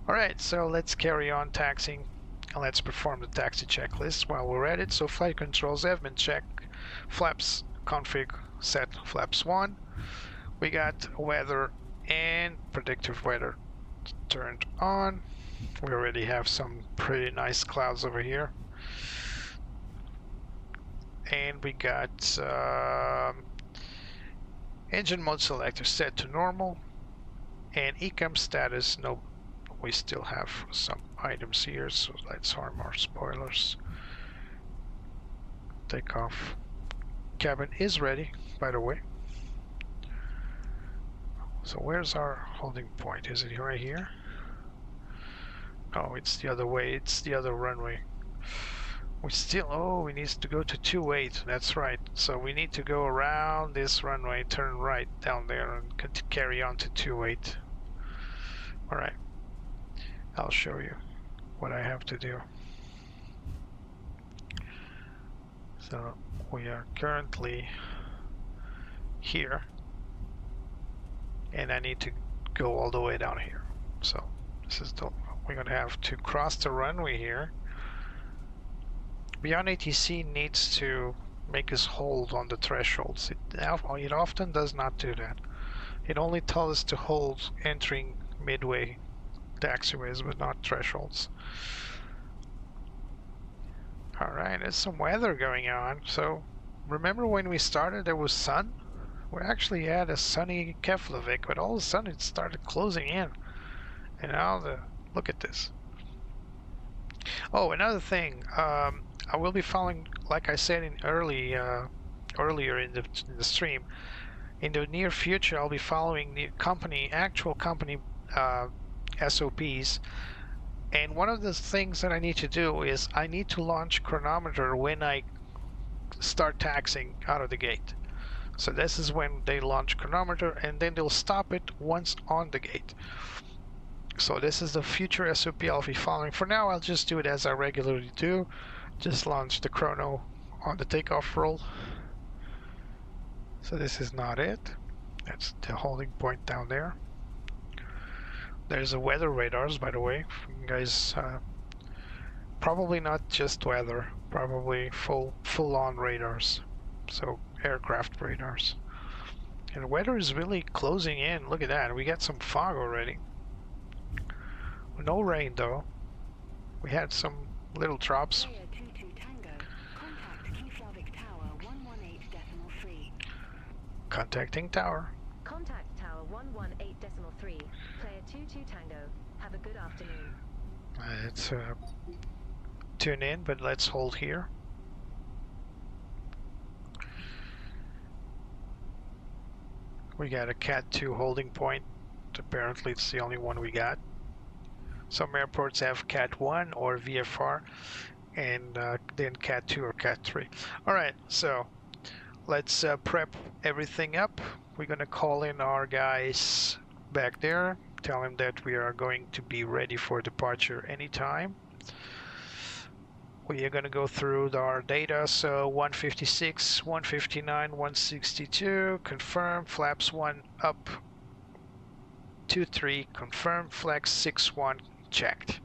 All right, so let's carry on taxiing. And let's perform the taxi checklist while we're at it. So flight controls have been checked. Flaps config set flaps 1. We got weather and predictive weather turned on. We already have some pretty nice clouds over here. And we got engine mode selector set to normal. And ecam status, no, we still have some items here, so let's arm our spoilers. Take off. Cabin is ready, by the way. So where's our holding point? Is it right here? Oh, it's the other way. It's the other runway. We still, oh, we need to go to 28. That's right. So we need to go around this runway, turn right down there, and carry on to 28. All right. I'll show you what I have to do. So we are currently here, and I need to go all the way down here. So this is the, we're gonna have to cross the runway here. Beyond ATC needs to make us hold on the thresholds. It often does not do that. It only tells us to hold entering midway taxiways, but not thresholds. Alright, there's some weather going on. So remember when we started there was sun? We actually had a sunny Keflavik, but all of a sudden it started closing in. And now look at this. Oh, another thing, I will be following, like I said in earlier in the stream, in the near future I'll be following the actual company SOPs. And one of the things that I need to do is I need to launch chronometer when I start taxiing out of the gate. So this is when they launch chronometer, and then they'll stop it once on the gate. So this is the future SOP I'll be following. For now, I'll just do it as I regularly do. Just launch the chrono on the takeoff roll. So this is not it. That's the holding point down there. There's a weather radars, by the way. You guys, probably not just weather, probably full-on radars. So aircraft radars. And weather is really closing in. Look at that. We got some fog already. No rain though. We had some little drops. Player 22 Tango, contact Keflavik Tower 118.3. Contacting tower. Contact Tower 118.3. Player 22 Tango. Have a good afternoon. Let's tune in, but let's hold here. We got a Cat 2 holding point. Apparently it's the only one we got. Some airports have Cat 1 or VFR, and then Cat 2 or Cat 3. Alright, so let's prep everything up. We're gonna call in our guys back there, tell them that we are going to be ready for departure anytime. We are going to go through our data, so 156, 159, 162, confirm, flaps 1 up, 23, confirm, flex 61, checked.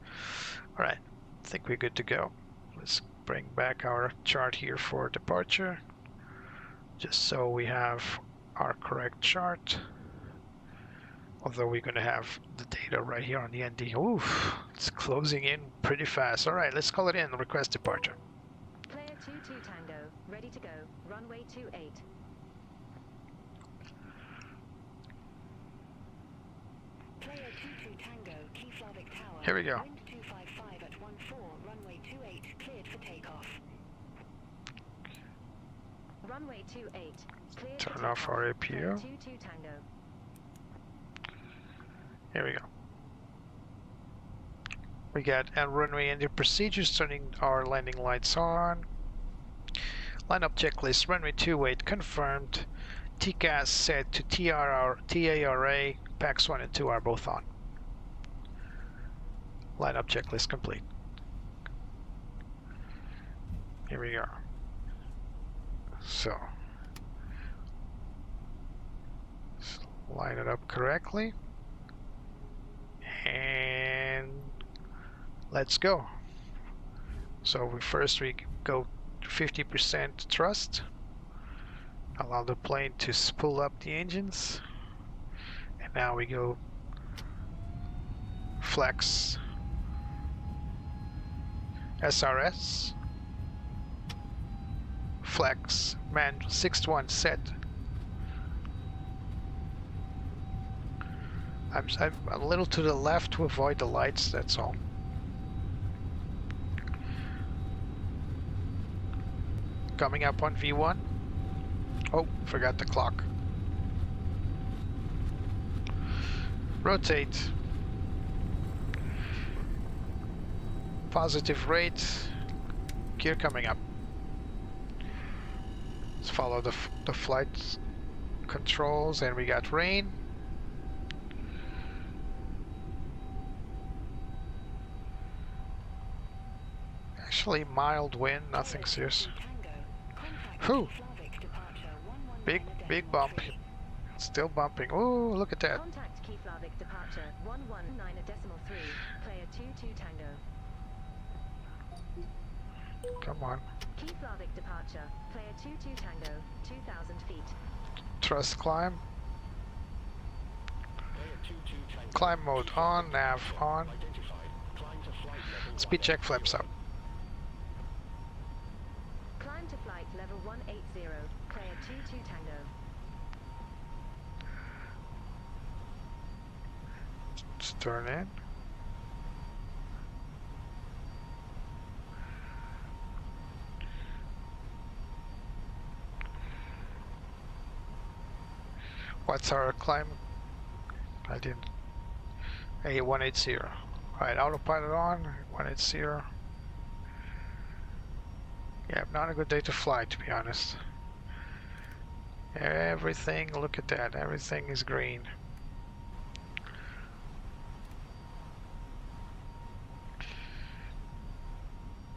Alright, I think we're good to go. Let's bring back our chart here for departure, just so we have our correct chart. Although we're going to have the data right here on the ND. Oof, it's closing in pretty fast. Alright, let's call it in. Request departure. Player 22 Tango. Ready to go. Runway 28. Player 22 Tango, Keflavik Tower. Here we go. Wind 255 at 14, runway 28, cleared for takeoff. Runway 28. Cleared Turn for off takeoff. our Player APU. 22 Tango. Here we go. We got runway ending procedures, turning our landing lights on. Lineup checklist, runway 28 confirmed. TCAS set to TARA, PAX 1 and 2 are both on. Lineup checklist complete. Here we go. So, let's line it up correctly. And let's go. So we go 50% thrust, allow the plane to spool up the engines, and now we go flex SRS, flex man 6-1 set. I'm a little to the left to avoid the lights, that's all. Coming up on V1. Oh, forgot the clock. Rotate. Positive rate. Gear coming up. Let's follow the flight controls, and we got rain. Actually, mild wind, nothing serious. Whew! Big bump. Still bumping. Oh, look at that. Contact Keflavik departure 119.3, player 22 Tango. Come on. Keflavik departure, player 22 Tango, 2,000 feet. Thrust climb. Climb mode on, nav on. Speed check flaps up. Climb to flight level 180, player 22 Tango. Let's turn in. What's our climb? I didn't. A180. Alright, autopilot on, 180. Yeah, not a good day to fly, to be honest. Everything, look at that, everything is green.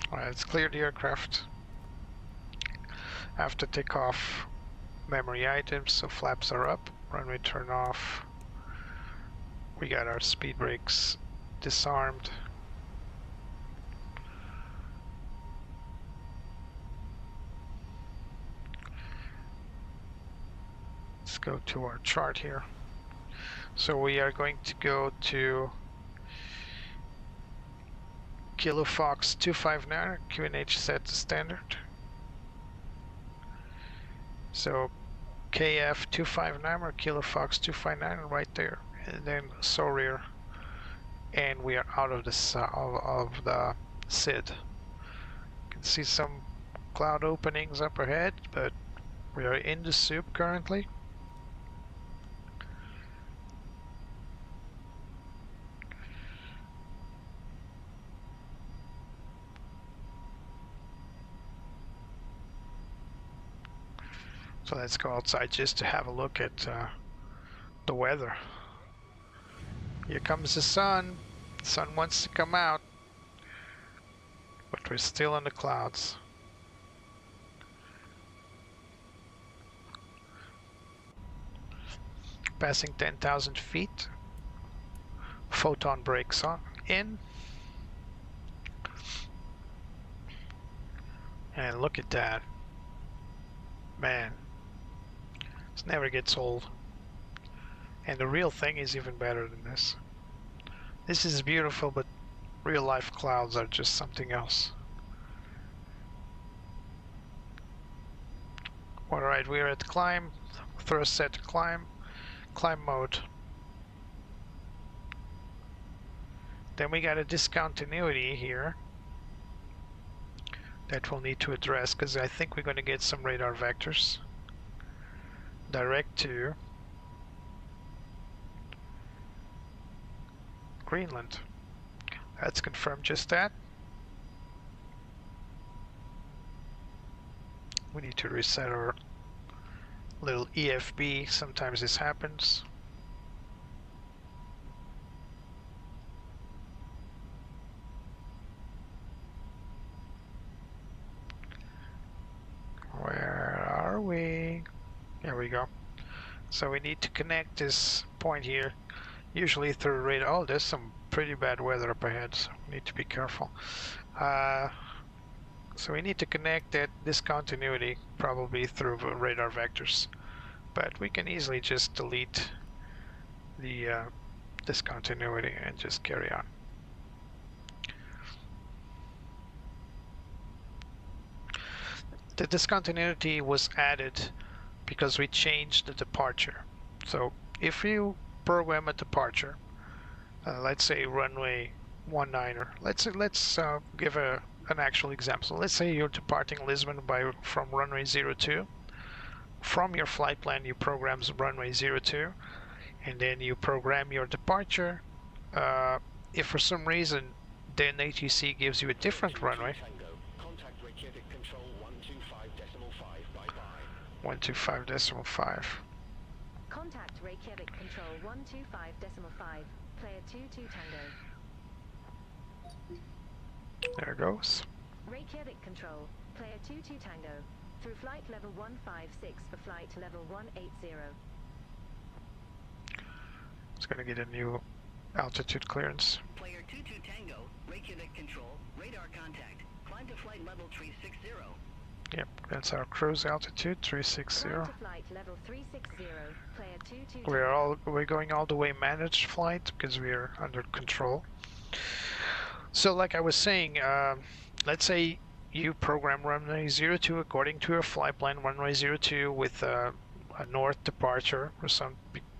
Alright, let's clear the aircraft. After takeoff, memory items, so flaps are up, runway turn off. We got our speed brakes disarmed. Let's go to our chart here. So we are going to go to Kilo Fox 259, QNH set to standard. So KF 259 or Kilo Fox 259 right there, and then rear, and we are out of the SID. You can see some cloud openings up ahead, but we are in the soup currently. So let's go outside just to have a look at the weather. Here comes the sun. The sun wants to come out, but we're still in the clouds. Passing 10,000 feet. Photon brakes on in. And look at that. Man. This never gets old. And the real thing is even better than this. This is beautiful, but real life clouds are just something else. Alright, we're at climb. Thrust set to climb. Climb mode. Then we got a discontinuity here that we'll need to address, because I think we're going to get some radar vectors. Direct to Greenland. Let's confirm just that. We need to reset our little EFB. Sometimes this happens. Where are we? There we go. So we need to connect this point here, usually through radar. Oh, there's some pretty bad weather up ahead, so we need to be careful. So we need to connect that discontinuity probably through radar vectors, but we can easily just delete the discontinuity and just carry on. The discontinuity was added because we changed the departure. So if you program a departure, let's say runway 19, let's give an actual example. Let's say you're departing Lisbon from runway 02. From your flight plan, you program runway 02, and then you program your departure. If for some reason then ATC gives you a different runway, 125.5. Contact Reykjavik Control 125.5. Player 22 Tango. There it goes. Reykjavik Control, Player 22 Tango. Through flight level 156 for flight level 180. It's going to get a new altitude clearance. Player 22 Tango, Reykjavik Control, radar contact. Climb to flight level 360. Yep, that's our cruise altitude, 360. Climb to flight level 360. Player 22 We're going all the way managed flight because we are under control. So like I was saying, let's say you program runway 02 according to your flight plan, runway 02 with a north departure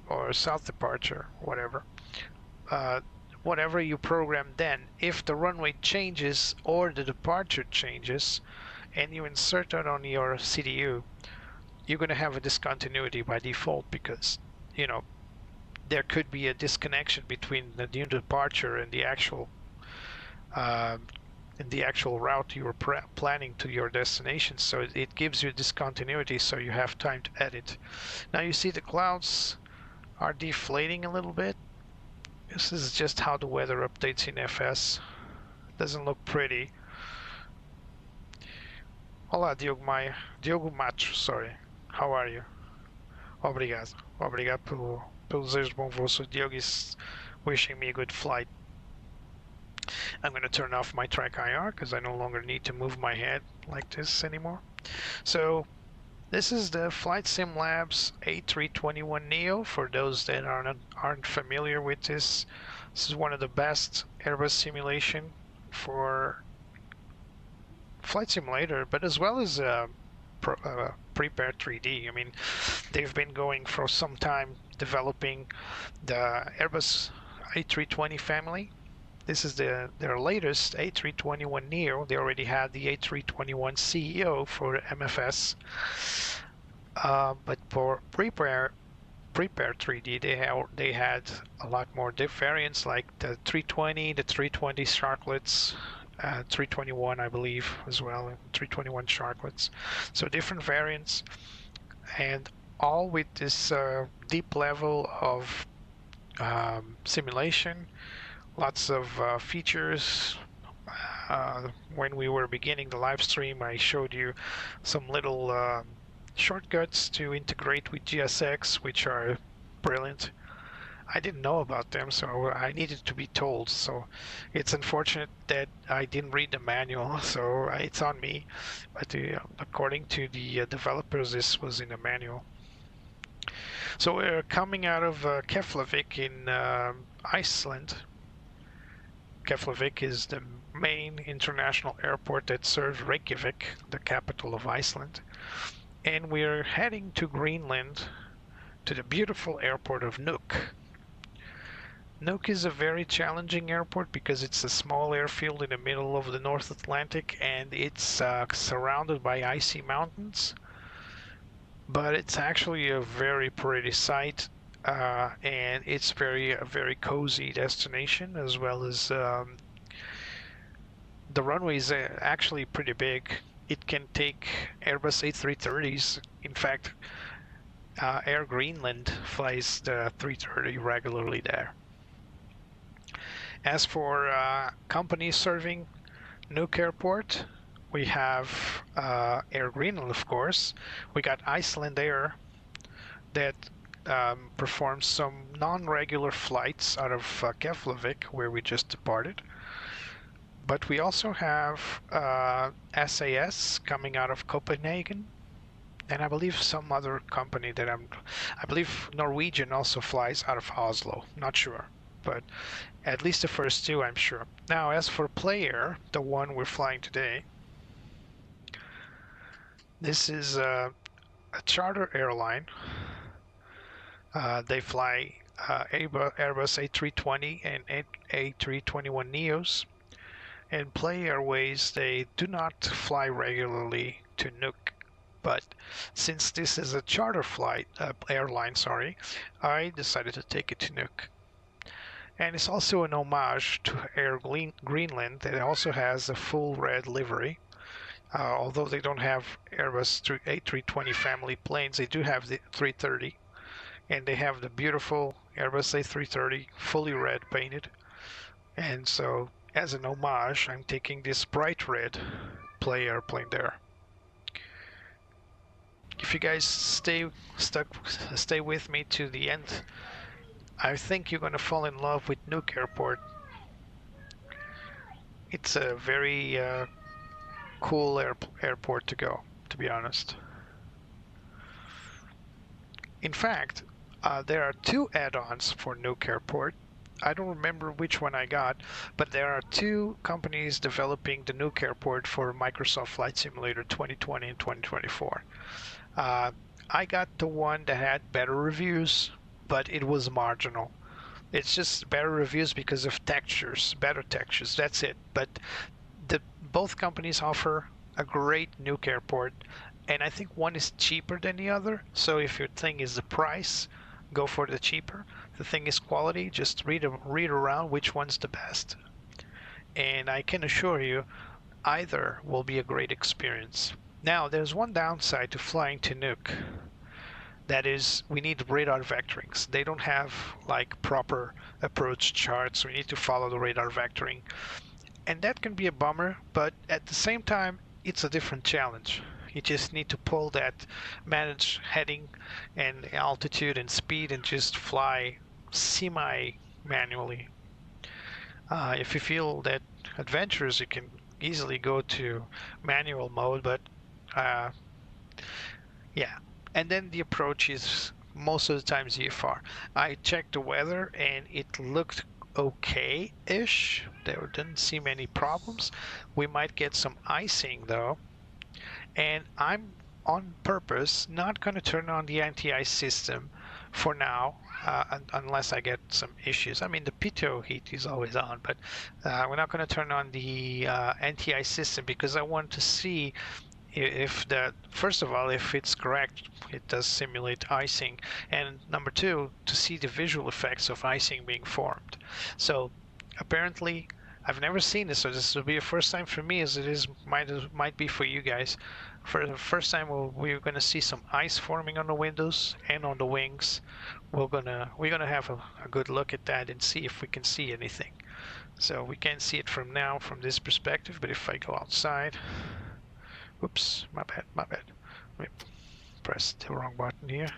or a south departure, whatever. Whatever you program then, if the runway changes or the departure changes and you insert it on your CDU, you're going to have a discontinuity by default because, you know, there could be a disconnection between the new departure and the actual route you were planning to your destination. So it gives you a discontinuity, so you have time to edit. Now you see the clouds are deflating a little bit. This is just how the weather updates in FS. Doesn't look pretty. Olá, Diogo Matos, sorry. How are you? Obrigado. Obrigado pelo desejo de bom voo. So Diogo is wishing me a good flight. I'm going to turn off my track IR because I no longer need to move my head like this anymore. So this is the FlightSim Labs A321 Neo. For those that aren't familiar with this is one of the best Airbus simulation for flight simulator, but as well as Prepare 3D. I mean, they've been going for some time developing the Airbus A320 family. This is their latest A321 Neo. They already had the A321 CEO for MFS, but for Prepare 3D, they had a lot more variants like the 320, the 320 Sharklets, 321 I believe as well, and 321 Sharklets. So different variants, and all with this deep level of simulation. Lots of features. When we were beginning the live stream, I showed you some little shortcuts to integrate with GSX, which are brilliant. I didn't know about them, so I needed to be told. So it's unfortunate that I didn't read the manual, so it's on me. But according to the developers, this was in the manual. So we're coming out of Keflavik in Iceland. Keflavik is the main international airport that serves Reykjavik, the capital of Iceland. And we're heading to Greenland, to the beautiful airport of Nuuk. Nuuk is a very challenging airport because it's a small airfield in the middle of the North Atlantic, and it's surrounded by icy mountains. But it's actually a very pretty sight, and it's a very cozy destination, as well as the runway is actually pretty big. It can take Airbus A330s. In fact, Air Greenland flies the 330 regularly there. As for companies serving Nuuk Airport, we have Air Greenland, of course. We got Iceland Air that performs some non-regular flights out of Keflavik, where we just departed. but we also have SAS coming out of Copenhagen, and I believe some other company that I believe Norwegian also flies out of Oslo. Not sure, but at least the first two I'm sure. Now, as for Player, the one we're flying today, this is a charter airline. They fly Airbus A320 and A321 Neos. And Play Airways, they do not fly regularly to Nuuk. But since this is a charter flight, airline, sorry, I decided to take it to Nuuk. And it's also an homage to Air Greenland that also has a full red livery. Although they don't have Airbus A320 family planes, they do have the 330. And they have the beautiful Airbus A330 fully red painted. And so, as an homage, I'm taking this bright red Play airplane there. If you guys stay with me to the end, I think you're going to fall in love with Nuuk Airport. It's a very cool airport to go, to be honest. In fact, there are two add-ons for Nuuk Airport. I don't remember which one I got, but there are two companies developing the Nuuk Airport for Microsoft Flight Simulator 2020 and 2024. I got the one that had better reviews, but it was marginal. It's just better reviews because of textures, better textures, that's it. But both companies offer a great Nuuk Airport, and I think one is cheaper than the other. So if your thing is the price, go for the cheaper. The thing is quality, just read around which one's the best. And I can assure you, either will be a great experience. Now, there's one downside to flying to Nuuk. That is, we need radar vectorings. They don't have like proper approach charts. We need to follow the radar vectoring. And that can be a bummer, but at the same time, it's a different challenge. You just need to pull that, manage heading and altitude and speed and just fly semi-manually. If you feel that adventurous, you can easily go to manual mode, but yeah. And then the approach is most of the time ZFR. I checked the weather and it looked okay-ish. There didn't seem any problems. We might get some icing though. And I'm on purpose not going to turn on the anti-ice system for now, unless I get some issues. I mean, the pitot heat is always on, but we're not going to turn on the anti-ice system because I want to see if first of all, if it's correct, it does simulate icing, and number two, to see the visual effects of icing being formed. So apparently, I've never seen this, so this will be a first time for me, as it is might be for you guys. For the first time, we're gonna see some ice forming on the windows and on the wings. We're gonna have a good look at that and see if we can see anything. So we can't see it from now from this perspective, but if I go outside, oops, my bad. Let me press the wrong button here.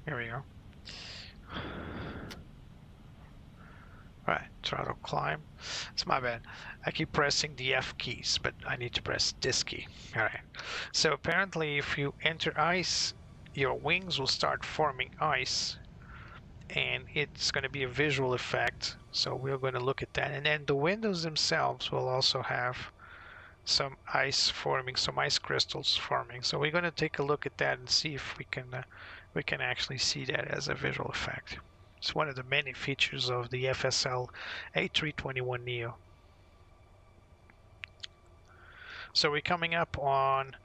Here we go. Right, throttle climb. It's my bad. I keep pressing the F keys, but I need to press this key. Alright. So apparently if you enter ice, your wings will start forming ice. And it's going to be a visual effect. So we're going to look at that. And then the windows themselves will also have some ice forming, some ice crystals forming. So we're going to take a look at that and see if we can actually see that as a visual effect. It's one of the many features of the FSL A321 Neo. So we're coming up on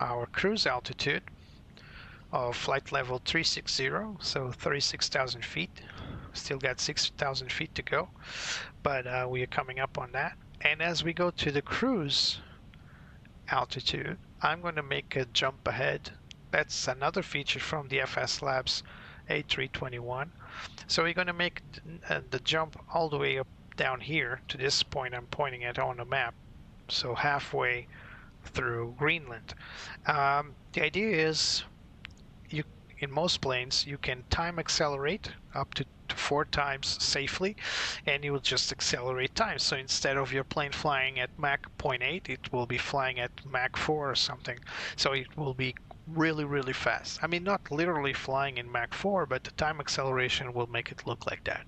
our cruise altitude of flight level 360, so 36,000 feet. Still got 6,000 feet to go, but we are coming up on that. And as we go to the cruise altitude, I'm going to make a jump ahead. That's another feature from the FS Labs A321. So we're going to make the jump all the way up down here to this point I'm pointing at on the map. So halfway through Greenland. The idea is, in most planes, you can time accelerate up to 4 times safely, and you will just accelerate time. So instead of your plane flying at Mach 0.8, it will be flying at Mach 4 or something. So it will be really, really fast. I mean, not literally flying in Mach 4, but the time acceleration will make it look like that.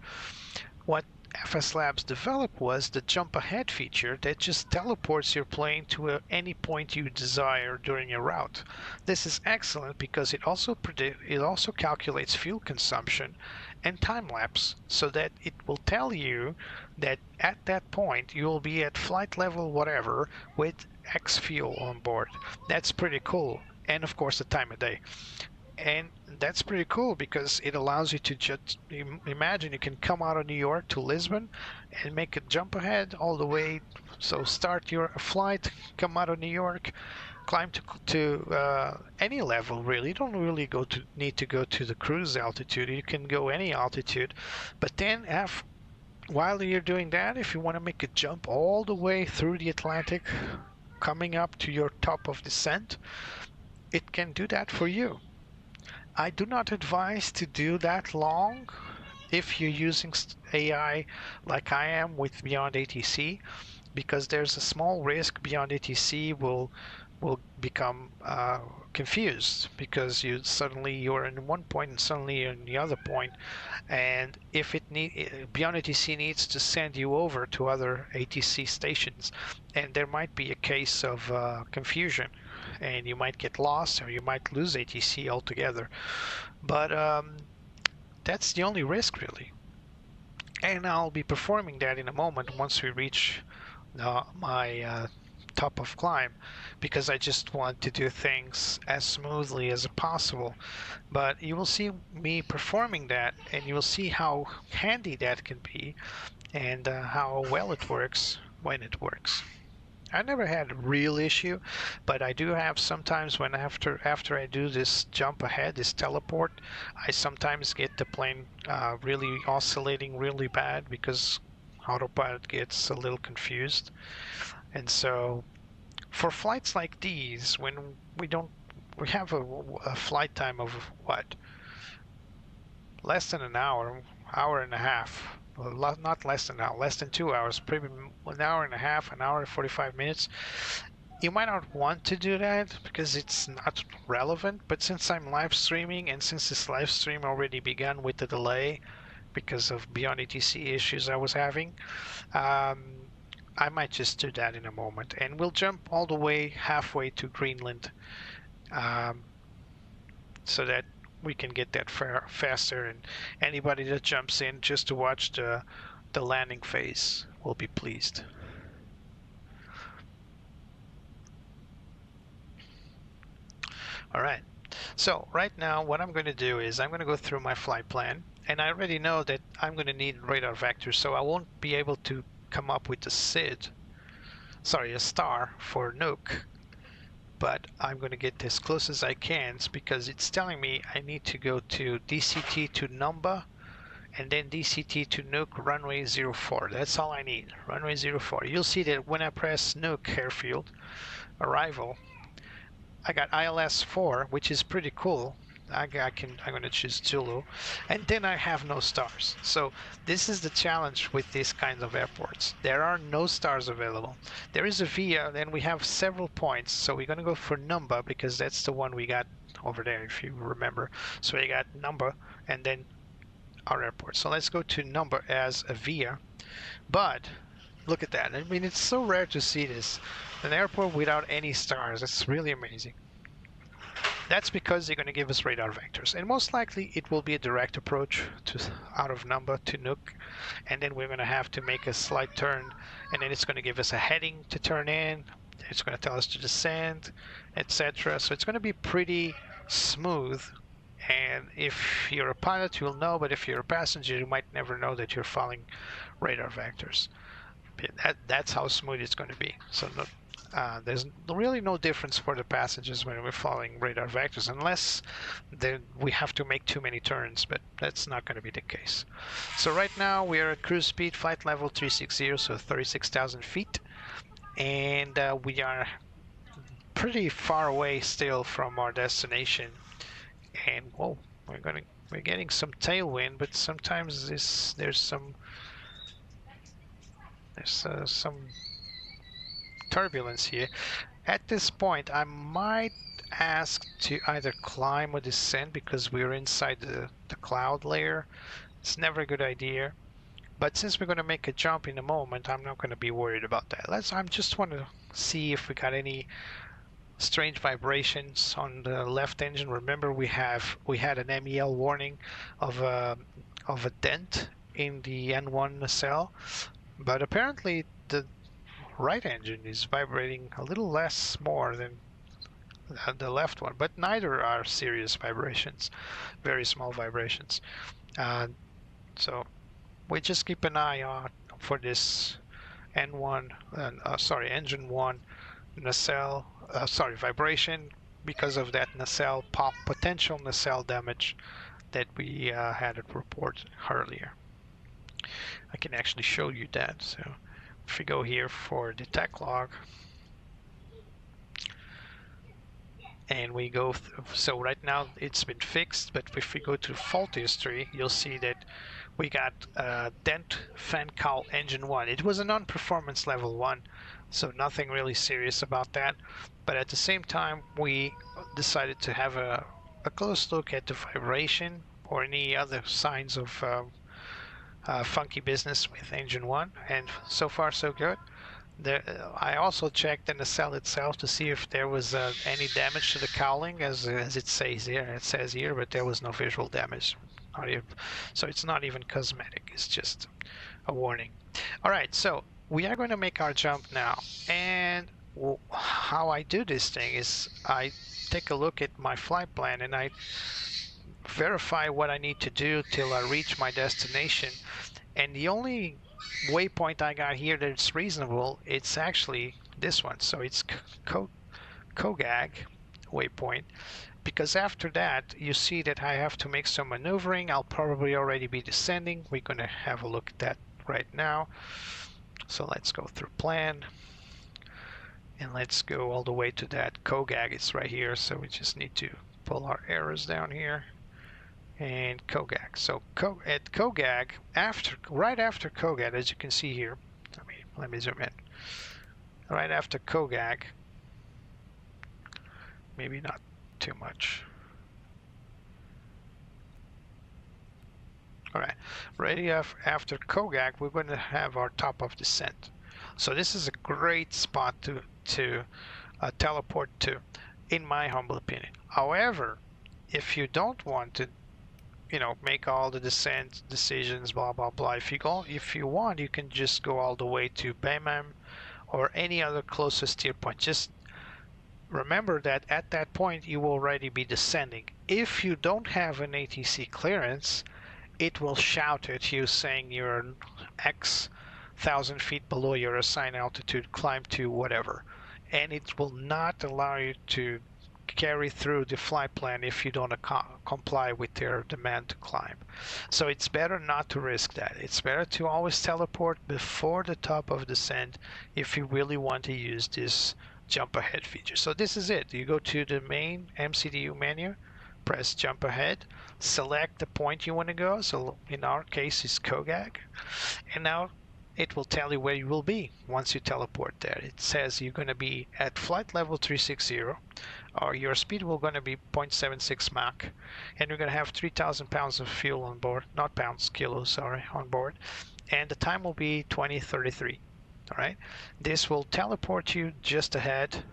What FS Labs developed was the jump ahead feature that just teleports your plane to any point you desire during your route. This is excellent because it also calculates fuel consumption and time lapse, so that it will tell you that at that point you will be at flight level whatever with X fuel on board. That's pretty cool. And of course the time of day. And that's pretty cool because it allows you to just imagine you can come out of New York to Lisbon and make a jump ahead all the way. So start your flight, come out of New York, climb to any level really. You don't really need to go to the cruise altitude. You can go any altitude, but then while you're doing that, if you want to make a jump all the way through the Atlantic, coming up to your top of descent, it can do that for you. I do not advise to do that long if you're using AI like I am with Beyond ATC, because there's a small risk Beyond ATC will become confused because you're in one point and suddenly you're in the other point, and if Beyond ATC needs to send you over to other ATC stations, and there might be a case of confusion, and you might get lost or you might lose ATC altogether. But that's the only risk really, and I'll be performing that in a moment once we reach my top of climb, because I just want to do things as smoothly as possible. But you will see me performing that, and you will see how handy that can be, and how well it works when it works. I never had a real issue, but I do have sometimes when after I do this jump ahead, this teleport, I sometimes get the plane really oscillating really bad because autopilot gets a little confused. And so for flights like these, when we have a flight time of what? Less than an hour and a half. Well, not less than an hour, less than 2 hours, probably an hour and a half, an hour and 45 minutes. You might not want to do that because it's not relevant, but since I'm live streaming and since this live stream already began with the delay because of Beyond ATC issues I was having, I might just do that in a moment, and we'll jump all the way halfway to Greenland, so that we can get that faster, and anybody that jumps in just to watch the landing phase will be pleased. All right, so right now what I'm going to do is I'm going to go through my flight plan, and I already know that I'm going to need radar vectors, so I won't be able to come up with a star for Nuuk, but I'm going to get as close as I can because it's telling me I need to go to DCT to Numba and then DCT to Nuuk runway 04. That's all I need, runway 04. You'll see that when I press Nuuk Airfield arrival, I got ILS 4, which is pretty cool. I'm going to choose Zulu, and then I have no stars. So this is the challenge with these kinds of airports. There are no stars available. There is a VIA, then we have several points. So we're going to go for Numba because that's the one we got over there, if you remember. So we got Numba and then our airport. So let's go to Numba as a VIA. But look at that. I mean, it's so rare to see this. An airport without any stars. It's really amazing. That's because they're going to give us radar vectors, and most likely it will be a direct approach out of Numba to Nuuk, and then we're going to have to make a slight turn, and then it's going to give us a heading to turn in, it's going to tell us to descend, etc. So it's going to be pretty smooth, and if you're a pilot you'll know, but if you're a passenger you might never know that you're following radar vectors. That's how smooth it's going to be. So there's really no difference for the passengers when we're following radar vectors, unless we have to make too many turns, but that's not going to be the case. So right now we are at cruise speed, flight level 360, so 36,000 feet, and we are pretty far away still from our destination. And whoa, we're going to We're getting some tailwind, but sometimes there's some turbulence here. At this point, I might ask to either climb or descend because we're inside the cloud layer. It's never a good idea. But since we're going to make a jump in a moment, I'm not going to be worried about that. I just want to see if we got any strange vibrations on the left engine. Remember, we had an MEL warning of a dent in the N1 nacelle, but apparently the right engine is vibrating a little less more than the left one, but neither are serious vibrations, very small vibrations. So we just keep an eye out for this N1, engine 1 nacelle, vibration because of that nacelle potential nacelle damage that we had it report earlier. I can actually show you that. So if we go here for the tech log, and we go so right now it's been fixed, but if we go to fault history, you'll see that we got dent fan cowl engine 1. It was a non-performance level 1, so nothing really serious about that, but at the same time we decided to have a close look at the vibration or any other signs of funky business with engine 1, and so far so good. I also checked the nacelle itself to see if there was any damage to the cowling, as it says here. It says here, but there was no visual damage. So it's not even cosmetic. It's just a warning. All right, so we are going to make our jump now. And how I do this thing is I take a look at my flight plan and I verify what I need to do till I reach my destination. And the only waypoint I got here that's reasonable, it's actually this one. So it's Kogag waypoint, because after that you see that I have to make some maneuvering. I'll probably already be descending. We're going to have a look at that right now. So let's go through plan and let's go all the way to that Kogag. It's right here, so we just need to pull our arrows down here and Kogag. So at Kogag, right after Kogag, as you can see here, let me zoom in. Right after Kogag, maybe not too much. All right, right after Kogag, we're going to have our top of descent. So this is a great spot to teleport to, in my humble opinion. However, if you don't want to, make all the descent decisions, blah blah blah. If you want, you can just go all the way to Bemam or any other closest tier point. Just remember that at that point you will already be descending. If you don't have an ATC clearance, it will shout at you saying you're X thousand feet below your assigned altitude, climb to whatever, and it will not allow you to carry through the flight plan if you don't comply with their demand to climb. So it's better not to risk that. It's better to always teleport before the top of descent if you really want to use this jump ahead feature. So this is it. You go to the main MCDU menu, press jump ahead, select the point you want to go. So in our case it's Kogag, and now it will tell you where you will be once you teleport there. It says you're going to be at flight level 360, or your speed will going to be 0.76 Mach, and you're going to have 3,000 pounds of fuel on board, not pounds, kilos, sorry, on board, and the time will be 20:33. All right, this will teleport you just ahead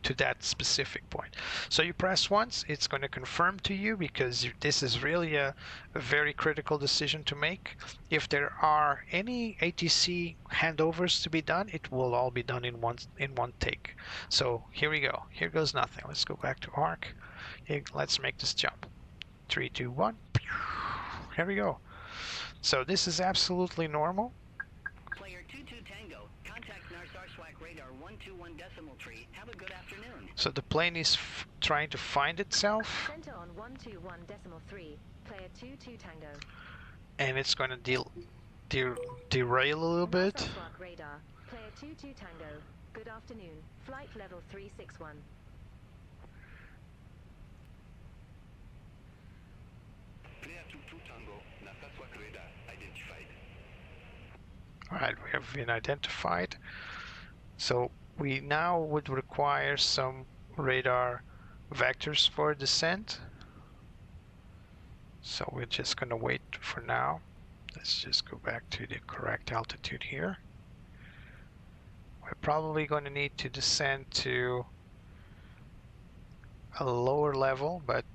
to that specific point. So you press once, it's going to confirm to you, because this is really a very critical decision to make. If there are any ATC handovers to be done, it will all be done in one take. So here we go. Here goes nothing. Let's go back to ARC. Let's make this jump. 3, 2, 1. Here we go. So this is absolutely normal. Player 22 Tango, contact Narsar Swag radar 121.3. Have a good afternoon. So the plane is trying to find itself. Center on 121.3. Player 22 Tango. And it's going to derail a little bit. Narsar Swag radar. Player 22 Tango. Good afternoon. Flight level 361. Player Narsarsuaq radar identified. All right, we have been identified. So we now would require some radar vectors for descent. So we're just going to wait for now. Let's just go back to the correct altitude here. We're probably going to need to descend to a lower level, but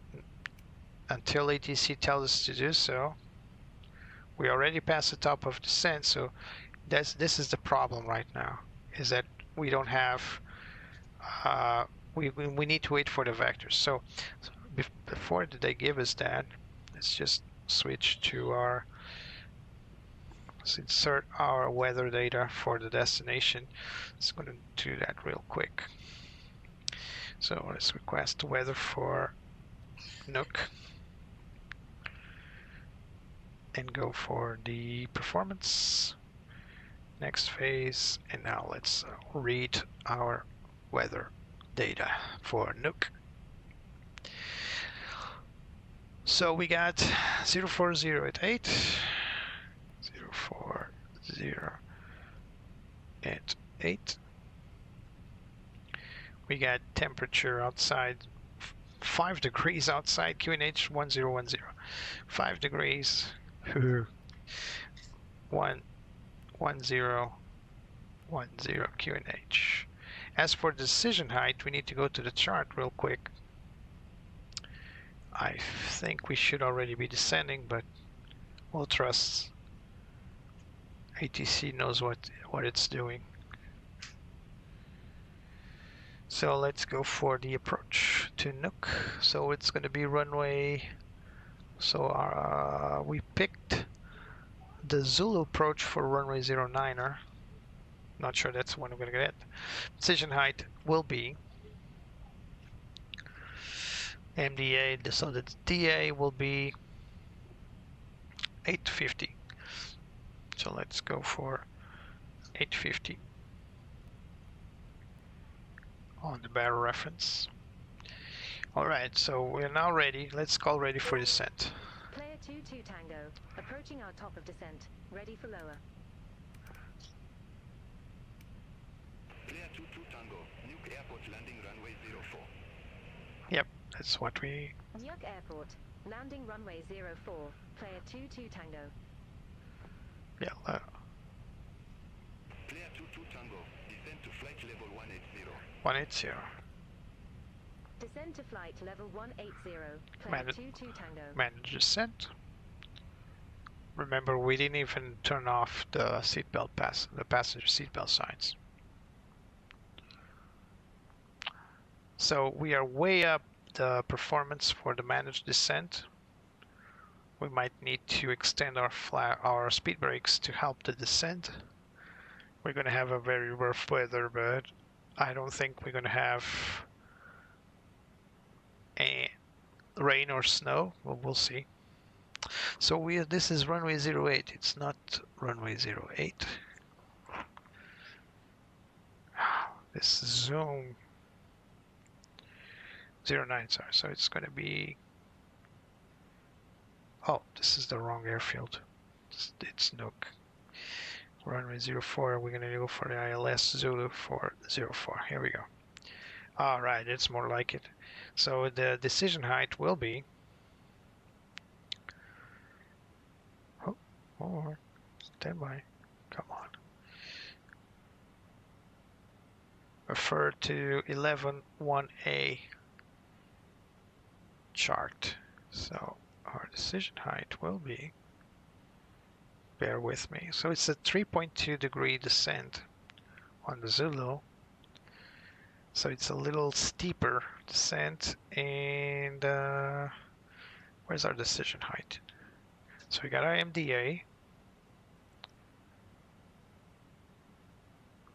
until ATC tells us to do so, we already passed the top of descent. So this is the problem right now, is that we don't have, we need to wait for the vectors. So before they give us that, let's just switch to our, let's insert our weather data for the destination. It's going to do that real quick. So let's request weather for Nuuk and go for the performance. Next phase, and now let's read our weather data for Nuuk. So we got 040 at 8, 040 at 8. We got temperature outside 5 degrees outside, QNH 1010. 5 degrees, 1010 QNH. As for decision height, we need to go to the chart real quick. I think we should already be descending, but we'll trust ATC knows what it's doing. So let's go for the approach to Nuuk. So it's going to be runway. So we picked the Zulu approach for runway 09er. Not sure that's the one we're going to get. Decision height will be MDA, so the DA will be 850. So let's go for 850 on the barrel reference. Alright, so we're now ready. Let's call ready for descent. Player 22 Tango, approaching our top of descent. Ready for lower. Player 22 Tango, Nuuk Airport landing runway 04. Yep, that's what we... Nuuk Airport, landing runway 04. Player 22 Tango. Yeah, Player 22 Tango, descend to flight level 180. 180. Descend to flight level 180. Player Manage 22 Tango. Manage descent. Remember, we didn't even turn off the seatbelt the passenger seatbelt signs. So we are way up the performance for the managed descent. We might need to extend our speed brakes to help the descent. We're going to have a very rough weather, but I don't think we're going to have rain or snow. Well, we'll see. So this is runway 08. It's not runway 08. This is zoom 09, sorry. So it's going to be... Oh, this is the wrong airfield. It's Nuuk. Runway 04. We're going to go for the ILS Zulu for 04. Here we go. All right, it's more like it. So the decision height will be... Oh, stand by. Come on. Refer to 11-1A chart. So our decision height will be, bear with me, so it's a 3.2 degree descent on the Zulu. So it's a little steeper descent, and where's our decision height? So we got our MDA.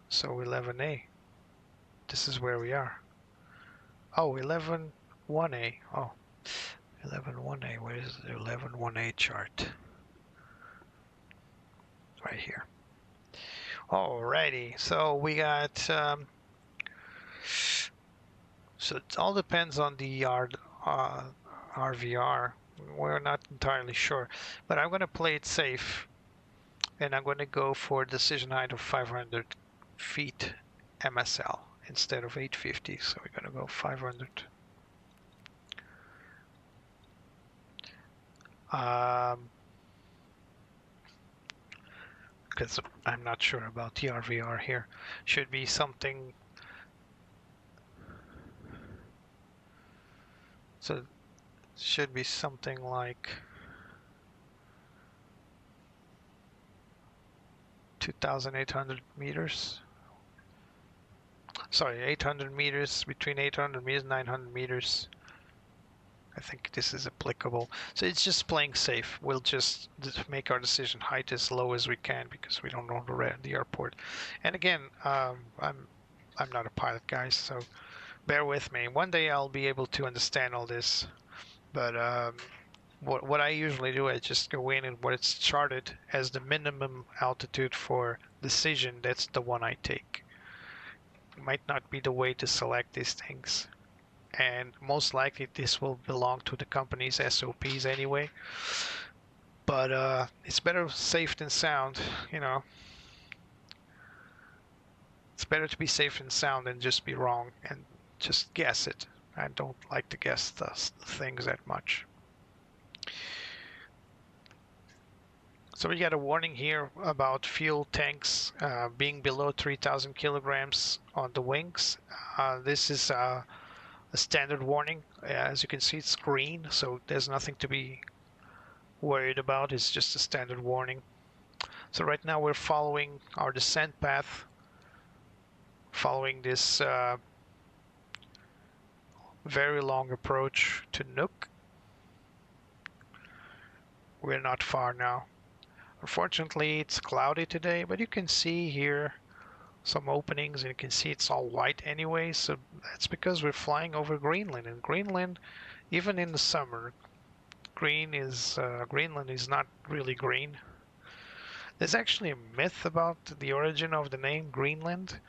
So 11A. This is where we are. Oh, 11-1A. Oh, 11-1A. Where is the 11-1A chart? Right here. Alrighty. So we got... so it all depends on the RVR. We're not entirely sure, but I'm going to play it safe, and I'm going to go for decision height of 500 feet MSL instead of 850, so we're going to go 500. Because I'm not sure about the RVR here. Should be something. So should be something like 2,800 meters. Sorry, 800 meters, between 800 meters and 900 meters. I think this is applicable. So it's just playing safe. We'll just make our decision height as low as we can because we don't know the airport. And again, I'm not a pilot, guys, so bear with me. One day I'll be able to understand all this. But what I usually do, I just go in and what it's charted as the minimum altitude for decision, that's the one I take. It might not be the way to select these things. And most likely this will belong to the company's SOPs anyway. But it's better safe than sound, you know. It's better to be safe and sound than just be wrong and just guess it. I don't like to guess the things that much. So we got a warning here about fuel tanks being below 3,000 kilograms on the wings. This is a standard warning. As you can see, it's green, so there's nothing to be worried about. It's just a standard warning. So right now we're following our descent path, following this very long approach to Nuuk. We're not far now. Unfortunately, it's cloudy today, but you can see here some openings, and you can see it's all white anyway, so that's because we're flying over Greenland. And Greenland, even in the summer, Greenland is not really green. There's actually a myth about the origin of the name Greenland,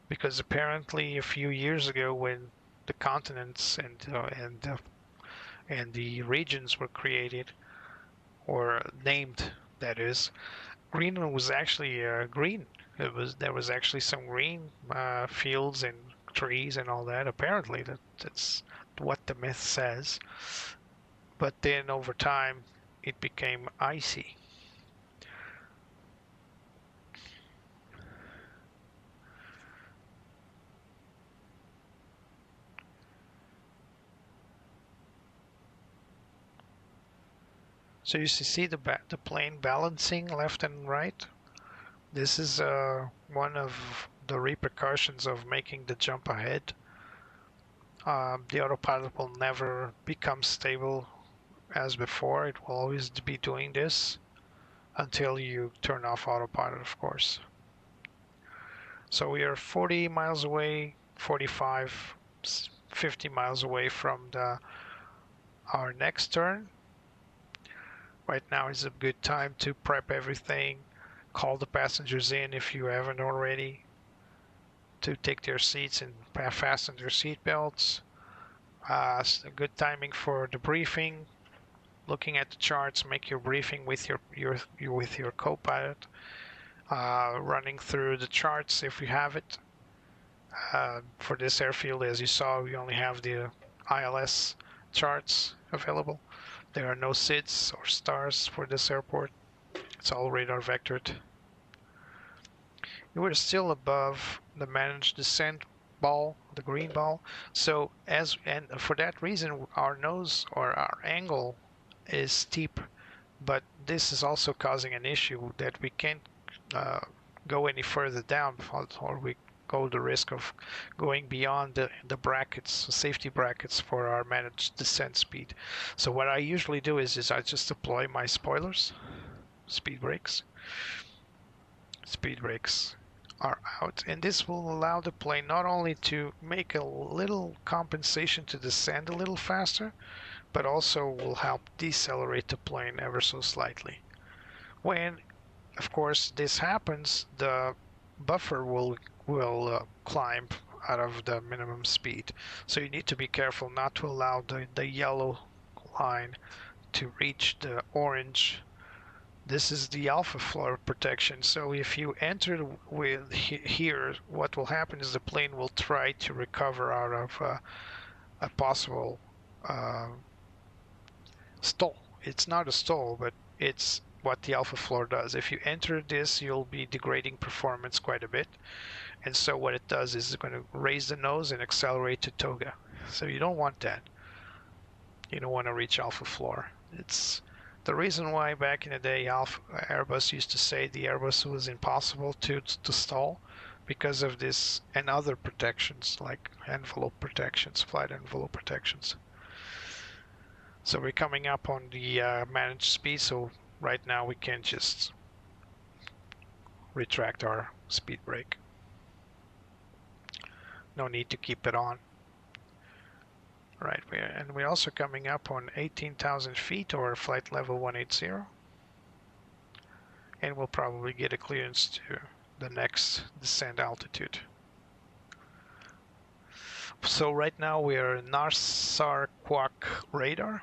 because apparently a few years ago, when the continents and the regions were created or named, that is, Greenland was actually green. There was actually some green fields and trees and all that. Apparently, that's what the myth says. But then over time, it became icy. So you see the plane balancing left and right. This is one of the repercussions of making the jump ahead. The autopilot will never become stable as before. It will always be doing this until you turn off autopilot, of course. So we are 40 miles away, 45, 50 miles away from our next turn. Right now is a good time to prep everything, call the passengers in if you haven't already, to take their seats and fasten their seat belts. A good timing for the briefing. Looking at the charts, make your briefing with your co-pilot. Running through the charts if you have it. For this airfield, as you saw, we only have the ILS charts available. There are no SIDS or stars for this airport. It's all radar vectored. We're still above the managed descent ball, the green ball. So for that reason, our nose or our angle is steep, but this is also causing an issue that we can't go any further down, or we go the risk of going beyond the brackets, safety brackets for our managed descent speed. So what I usually do is I just deploy my spoilers, speed brakes. Speed brakes are out, and this will allow the plane not only to make a little compensation to descend a little faster, but also will help decelerate the plane ever so slightly. When, of course, this happens, the buffer will climb out of the minimum speed. So you need to be careful not to allow the yellow line to reach the orange. This is the alpha floor protection. So if you enter with here, what will happen is the plane will try to recover out of a possible stall. It's not a stall, but it's what the alpha floor does. If you enter this, you'll be degrading performance quite a bit. And so what it does is it's going to raise the nose and accelerate to toga. So you don't want that. You don't want to reach alpha floor. It's the reason why back in the day Airbus used to say the Airbus was impossible to stall, because of this and other protections like envelope protections, flight envelope protections. So we're coming up on the managed speed, so right now we can just retract our speed brake. No need to keep it on. Right, and we're also coming up on 18,000 feet or flight level 180. And we'll probably get a clearance to the next descent altitude. So right now we are in Narsarsuaq radar.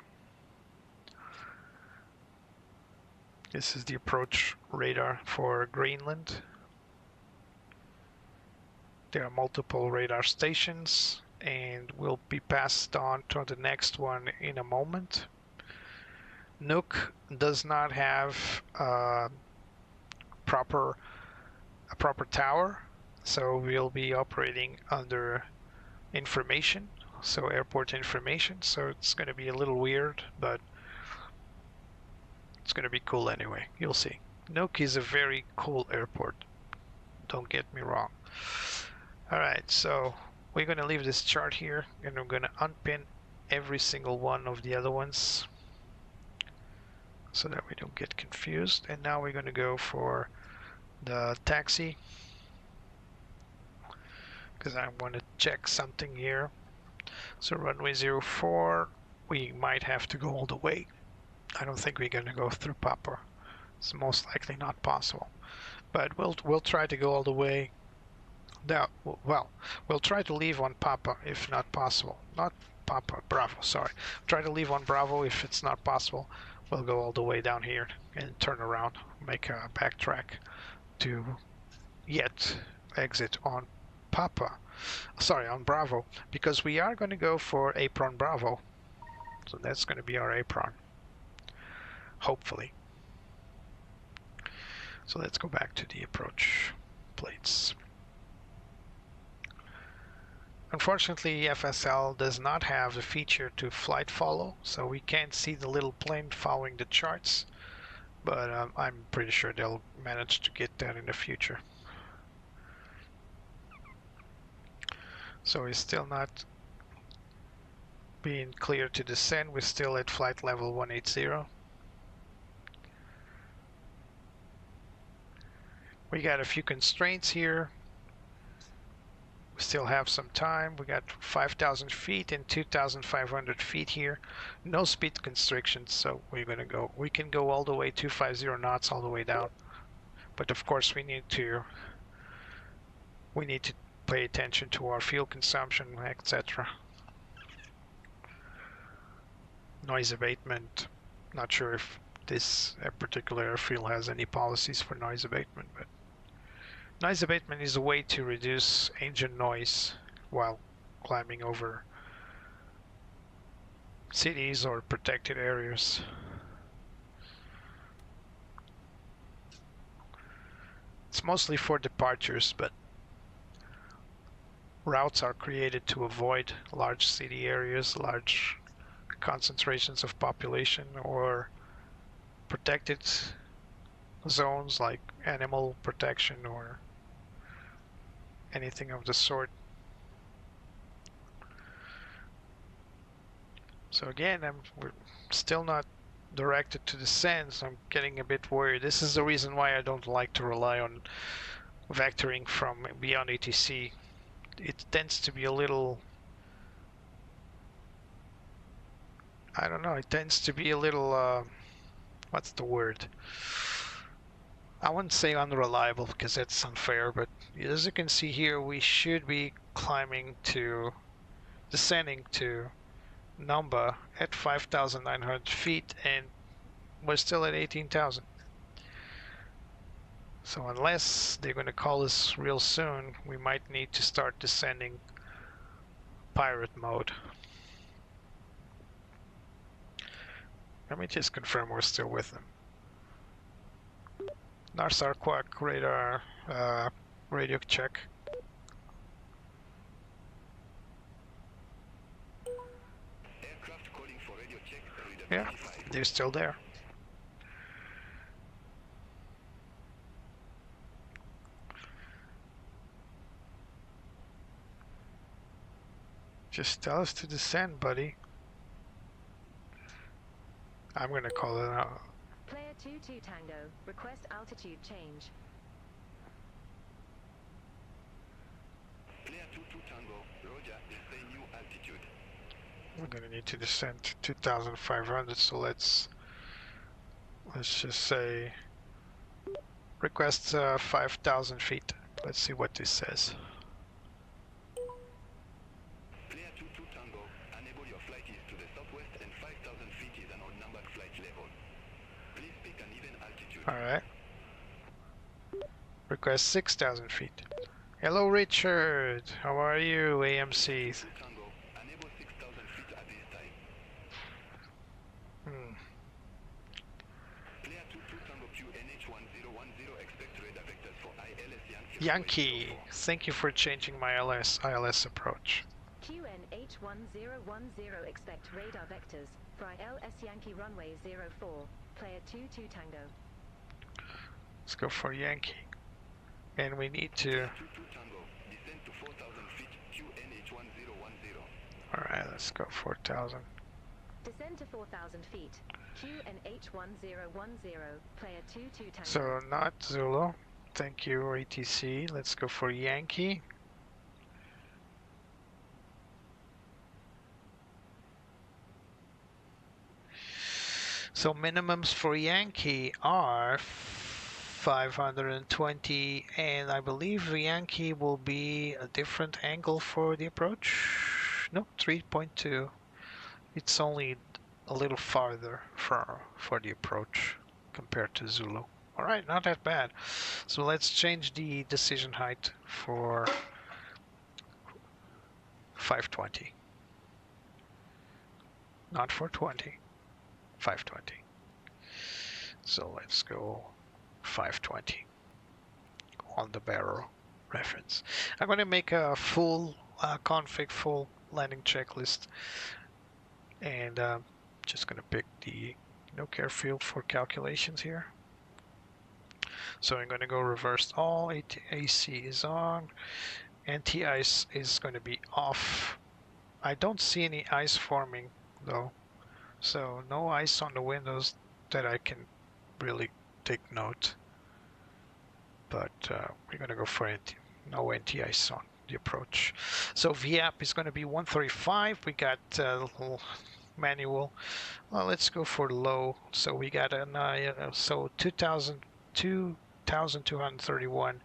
This is the approach radar for Greenland. There are multiple radar stations, and will be passed on to the next one in a moment. Nuuk does not have a proper tower, so we'll be operating under information, so airport information. So it's going to be a little weird, but it's going to be cool anyway. You'll see. Nuuk is a very cool airport. Don't get me wrong. All right, so we're going to leave this chart here, and we're going to unpin every single one of the other ones so that we don't get confused. And now we're going to go for the taxi, because I want to check something here. So runway 04, we might have to go all the way. I don't think we're going to go through Papa. It's most likely not possible, but we'll try to go all the way. Now, well, we'll try to leave on Papa if not possible. Not Papa, Bravo, sorry. Try to leave on Bravo if it's not possible. We'll go all the way down here and turn around, make a backtrack to yet exit on Papa. Sorry, on Bravo, because we are going to go for apron Bravo. So that's going to be our apron, hopefully. So let's go back to the approach plates. Unfortunately, FSL does not have the feature to flight follow, so we can't see the little plane following the charts, but I'm pretty sure they'll manage to get that in the future. So we're still not being clear to descend. We're still at flight level 180. We got a few constraints here. We still have some time. We got 5,000 feet and 2,500 feet here. No speed constrictions, so we're gonna go. We can go all the way 250 knots all the way down, but of course we need to pay attention to our fuel consumption, etc. Noise abatement. Not sure if this particular airfield has any policies for noise abatement, but noise abatement is a way to reduce engine noise while climbing over cities or protected areas. It's mostly for departures, but routes are created to avoid large city areas, large concentrations of population, or protected zones like animal protection or anything of the sort. So again, we're still not directed to descend, so I'm getting a bit worried. This is the reason why I don't like to rely on vectoring from beyond ATC. It tends to be a little, I don't know, it tends to be a little, what's the word? I wouldn't say unreliable because that's unfair, but as you can see here, we should be descending to Numba at 5,900 feet, and we're still at 18,000. So unless they're going to call us real soon, we might need to start descending pirate mode. Let me just confirm we're still with them. Narsar Quack radar radio check. Aircraft calling for radio check. Yeah, they're still there. Just tell us to descend, buddy. I'm gonna call it out. Player 22 Tango, request altitude change. Player 22 Tango, Roger, display new altitude. We're gonna need to descend to 2,500, so let's just say request 5,000 feet. Let's see what this says. Player 22 Tango, enable your flight is to the southwest and 5,000 feet is an unnumbered flight level. Please pick an even altitude. Alright. Request 6,000 feet. Hello Richard, how are you, AMC? Tango, enable 6,000 feet at this time. Player 22 Tango QNH1010, expect radar vectors for ILS Yankee, thank you for changing my ILS approach. QNH1010, expect radar vectors for ILS Yankee runway 04, player 22 Tango. Let's go for Yankee. And we need to... 22 Tango, descend to 4,000 feet, QNH1010. Alright, let's go 4,000. Descend to 4,000 feet, QNH1010, player 22 Tango. So not Zulu. Thank you, ATC. Let's go for Yankee. So minimums for Yankee are 520, and I believe Yankee will be a different angle for the approach. No, 3.2. It's only a little farther for the approach compared to Zulu. All right, not that bad. So let's change the decision height for 520. Not 420, 520. So let's go 520 on the barrel reference. I'm going to make a full config, full landing checklist, and just going to pick the Nuuk Airfield for calculations here. So I'm going to go reversed all, AC is on, anti-ice is going to be off. I don't see any ice forming though, so no ice on the windows that I can really take note. But we're going to go for no anti-ice on the approach. So VAP is going to be 135. We got manual. Well, let's go for low. So we got an so 2,231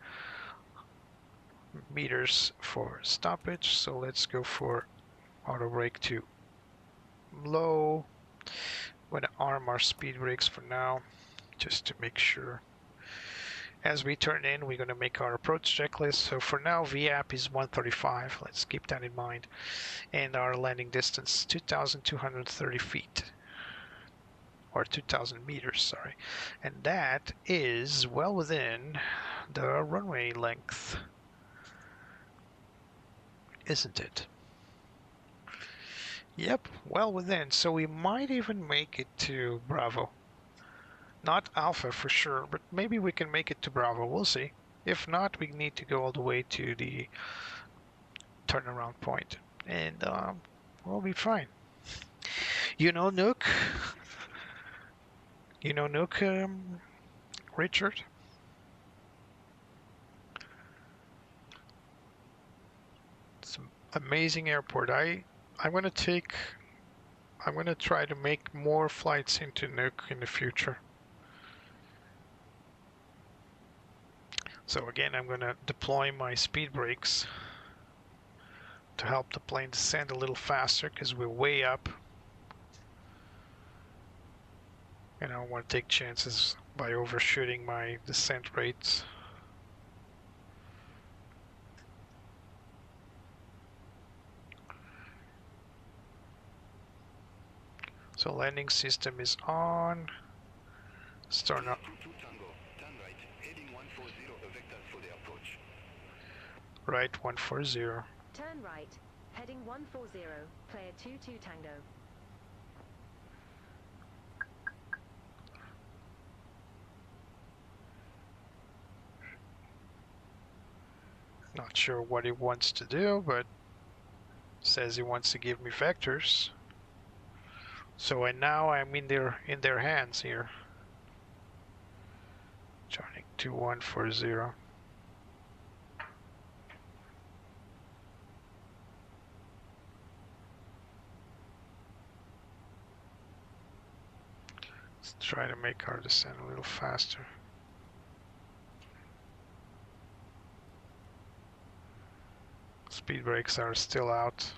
meters for stoppage. So let's go for auto brake to low. I'm going to arm our speed brakes for now, just to make sure. As we turn in, we're going to make our approach checklist. So for now, VAP is 135. Let's keep that in mind. And our landing distance, 2,230 feet. Or 2,000 meters, sorry. And that is well within the runway length. Isn't it? Yep, well within. So we might even make it to Bravo. Not Alpha for sure, but maybe we can make it to Bravo. We'll see. If not, we need to go all the way to the turnaround point, and we'll be fine. You know Nuuk? You know Nuuk, Richard? It's an amazing airport. I'm gonna try to make more flights into Nuuk in the future. So again, I'm going to deploy my speed brakes to help the plane descend a little faster because we're way up. and I don't want to take chances by overshooting my descent rates. So landing system is on. Let's turn up. Turn right, heading 140 vectors for the approach. Right 140. Turn right, heading 140, player 22 Tango. Not sure what he wants to do, but says he wants to give me vectors. So now I'm in their hands here. Turning 2140. Let's try to make our descent a little faster. Speed brakes are still out.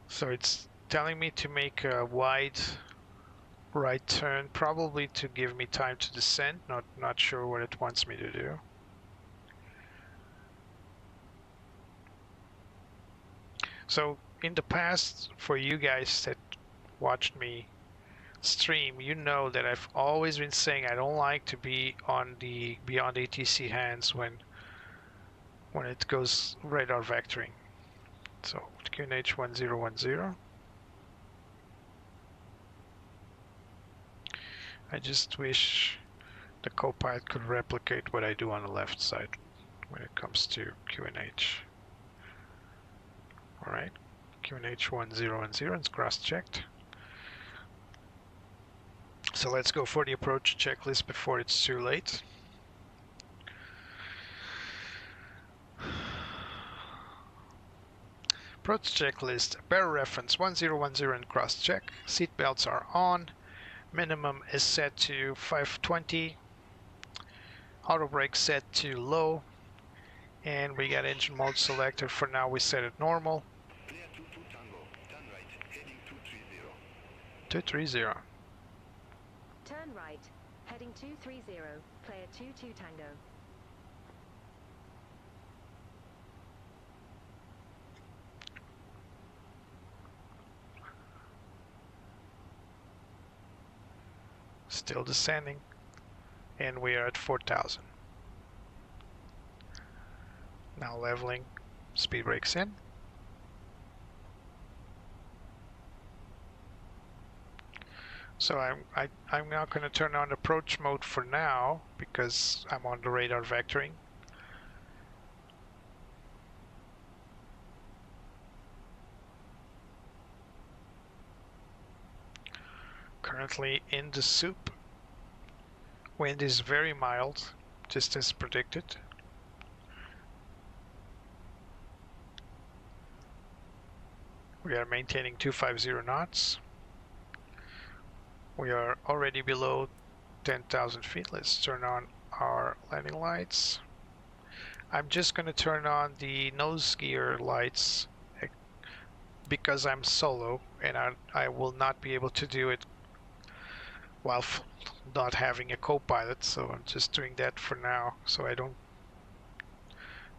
So it's telling me to make a wide right turn, probably to give me time to descend. Not sure what it wants me to do. So in the past, for you guys that watched me stream, you know that I've always been saying I don't like to be on the beyond ATC hands when it goes radar vectoring. So QNH 1010. I just wish the co-pilot could replicate what I do on the left side when it comes to QNH. Alright, QNH 1010 is cross-checked. So let's go for the approach checklist before it's too late. Approach checklist, barrel reference 1010 and cross-check. Seat belts are on. Minimum is set to 520. Auto brake set to low. And we got engine mode selected. For now we set it normal. Clear 22 Tango, turn right, heading 230. 230. Turn right, heading 230, player 22 Tango. Still descending, and we are at 4,000. Now leveling, speed brakes in. So I'm not going to turn on approach mode for now because I'm on the radar vectoring. Currently in the soup. Wind is very mild, just as predicted. We are maintaining 250 knots. We are already below 10,000 feet. Let's turn on our landing lights. I'm just going to turn on the nose gear lights because I'm solo and I will not be able to do it while not having a co-pilot, so I'm just doing that for now, so I don't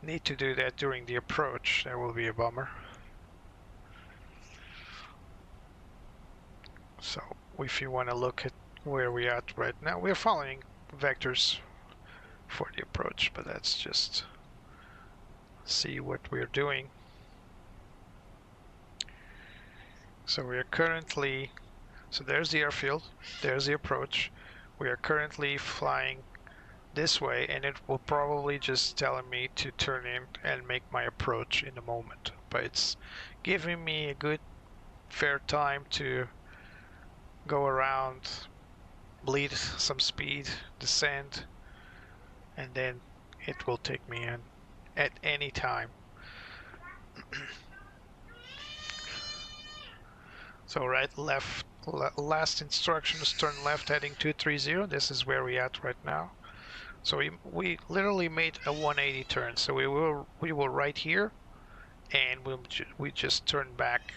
need to do that during the approach. That will be a bummer. So if you want to look at where we're at right now, we're following vectors for the approach, but let's just see what we're doing. So we are currently, so there's the airfield, there's the approach. We are currently flying this way, and it will probably just telling me to turn in and make my approach in a moment. But it's giving me a good fair time to go around, bleed some speed, descend, and then it will take me in at any time. So last instructions, turn left heading 230. This is where we're at right now. So we literally made a 180 turn. So we were right here, and we just turned back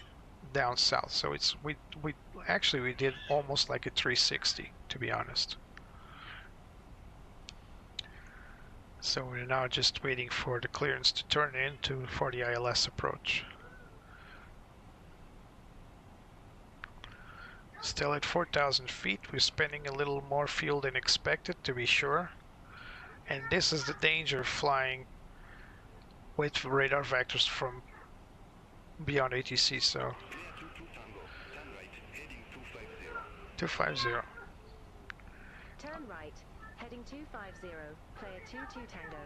down south. So we actually did almost like a 360, to be honest. So we're now just waiting for the clearance to turn in for the ILS approach. Still at 4,000 feet, we're spending a little more fuel than expected, to be sure. And this is the danger of flying with radar vectors from beyond ATC, so... 250. Turn right, heading 250, player 22 Tango.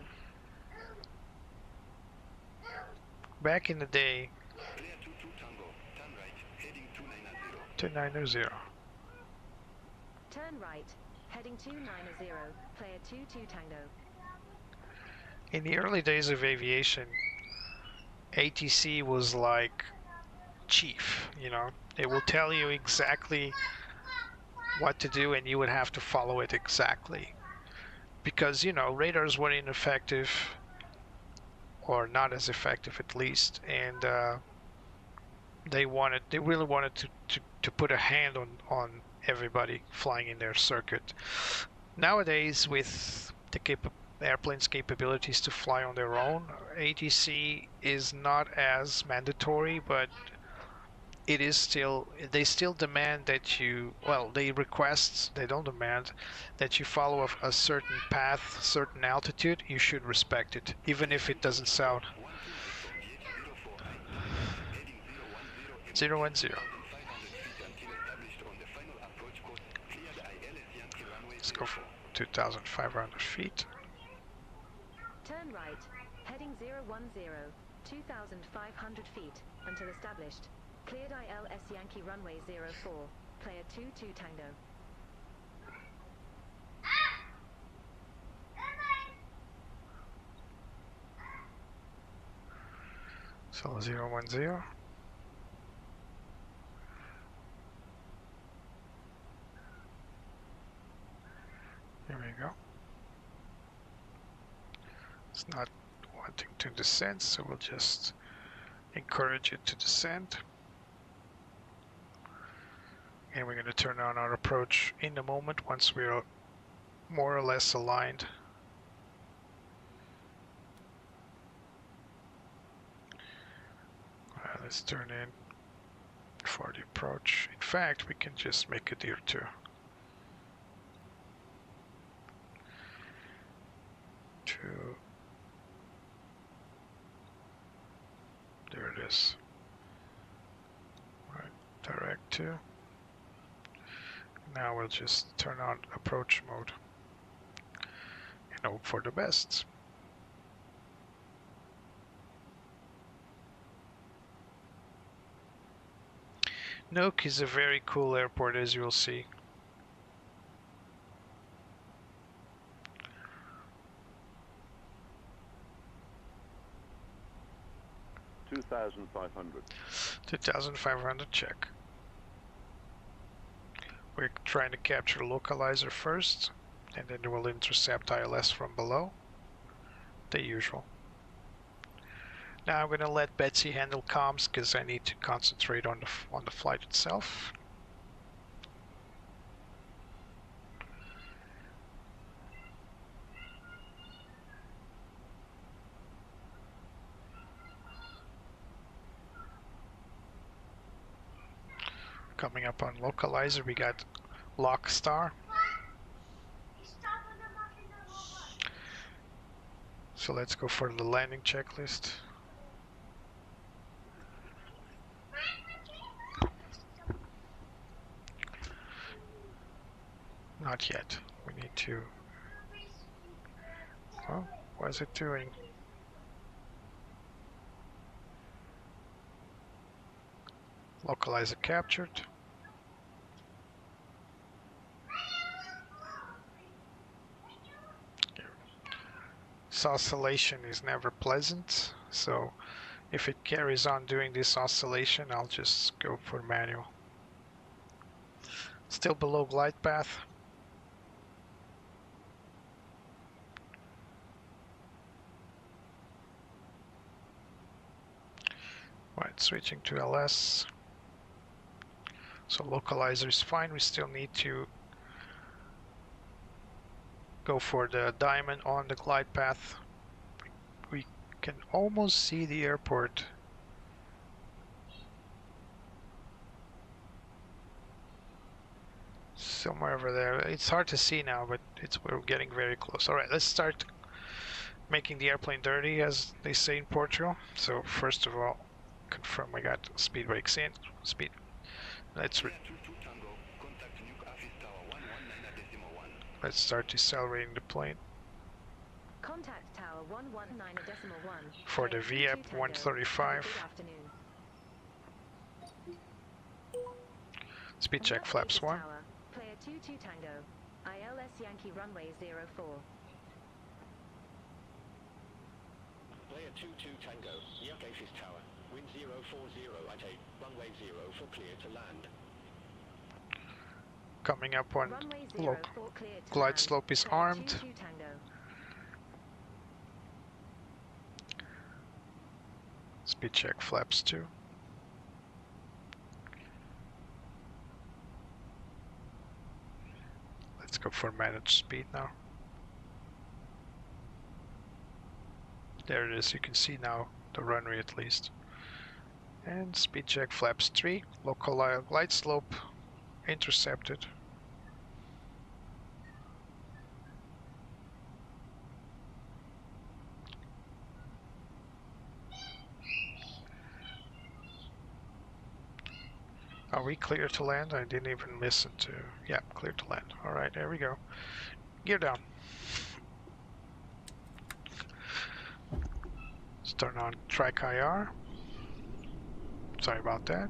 Back in the day, 290. Turn right, heading 290, player 22 Tango. In the early days of aviation, ATC was like chief, you know. It will tell you exactly what to do and you would have to follow it exactly. Because, you know, radars were ineffective, or not as effective at least, and they really wanted to put a hand on everybody flying in their circuit. Nowadays, with the airplane's capabilities to fly on their own, ATC is not as mandatory, but it is still, they still demand that you, well, they don't demand that you follow a certain path, certain altitude. You should respect it, even if it doesn't sound. 010. Let's go for 2,500 feet. Turn right, heading 010, 2,500 feet, until established. Cleared ILS Yankee runway 04, player 22 Tango. So 010. Here we go. It's not wanting to descend, so we'll just encourage it to descend. And we're going to turn on our approach in a moment once we're more or less aligned. Let's turn in for the approach. In fact, we can just make a Deer 2. There it is. Right, direct 2. Now we'll just turn on approach mode and hope for the best. Nuuk is a very cool airport, as you'll see. $2,500. 2,500, check. We're trying to capture localizer first, and then we'll intercept ILS from below. The usual. Now I'm going to let Betsy handle comms because I need to concentrate on the flight itself. Coming up on localizer, we got Lock Star. So let's go for the landing checklist. Not yet. We need to... Oh, what is it doing? Localizer captured. This oscillation is never pleasant, so if it carries on doing this oscillation, I'll just go for manual. Still below glide path. Right, switching to LS. So localizer is fine. We still need to go for the diamond on the glide path. We can almost see the airport. Somewhere over there. It's hard to see now, but we're getting very close. All right, let's start making the airplane dirty, as they say in Portugal. So first of all, confirm I got speed brakes in. Speed. Let's start decelerating the plane. Contact tower 119.1 for the VF 135. Good afternoon. Speed check flaps 1. Tower, player 22 Tango, ILS Yankee runway 04. Player 22 Tango, Nuuk Airport Tower, wind 040 at 8, runway 0 for clear to land. Coming up on Runway 04 cleared to glide land. slope is Player armed. 22 Tango. Speed check flaps 2. Let's go for managed speed now. There it is, you can see now the runway at least. And speed check flaps 3. Local glide slope intercepted. Are we clear to land? I didn't even listen to... Yeah, clear to land. Alright, there we go. Gear down. Let's turn on track IR. Sorry about that.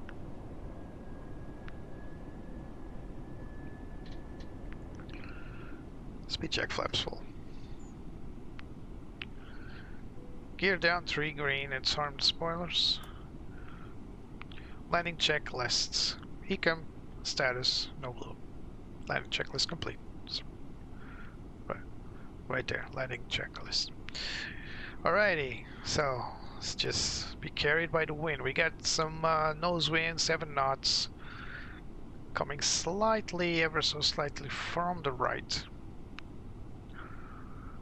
Speed check flaps full. Gear down 3 green and arm the spoilers. Landing checklists. Ecom status no blue. Landing checklist complete. So, right there, landing checklist. Alrighty, so let's just be carried by the wind. We got some nose wind, 7 knots, coming slightly, ever so slightly from the right.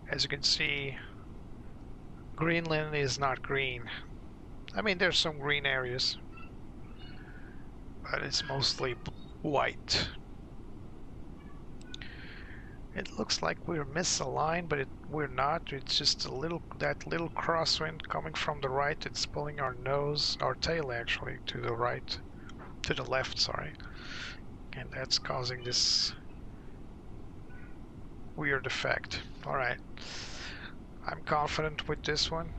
As you can see, Greenland is not green. I mean, there's some green areas, but it's mostly white. It looks like we're misaligned, but we're not. It's just a little, that little crosswind coming from the right. It's pulling our nose, our tail actually, to the right, to the left, sorry. And that's causing this weird effect. Alright, I'm confident with this one.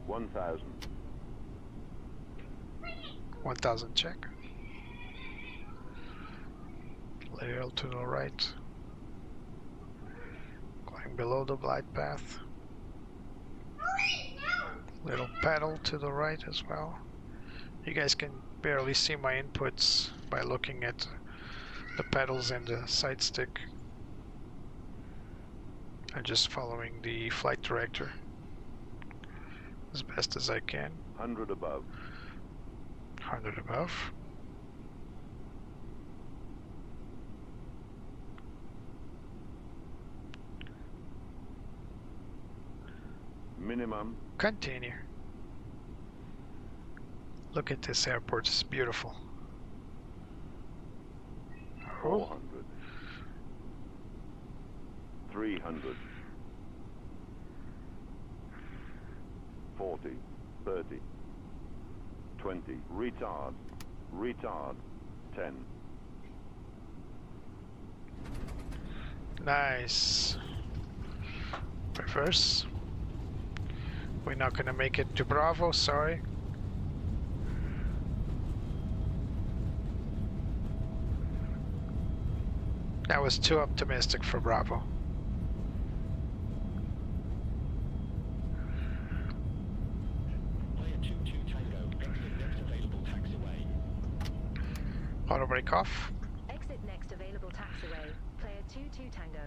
1,000. 1,000 check. Lateral to the right. Going below the glide path. Little pedal to the right as well. You guys can barely see my inputs by looking at the pedals and the side stick. I'm just following the flight director as best as I can. 100 above. 100 above. Minimum. Continue. Look at this airport, it's beautiful. 400. 300. 40. 30. 20. Retard. Retard. 10. Nice. Reverse. We're not gonna make it to Bravo, sorry. That was too optimistic for Bravo. Player 22 Tango, exit next available taxiway. Auto brake off. Exit next available taxiway. Player 22 Tango.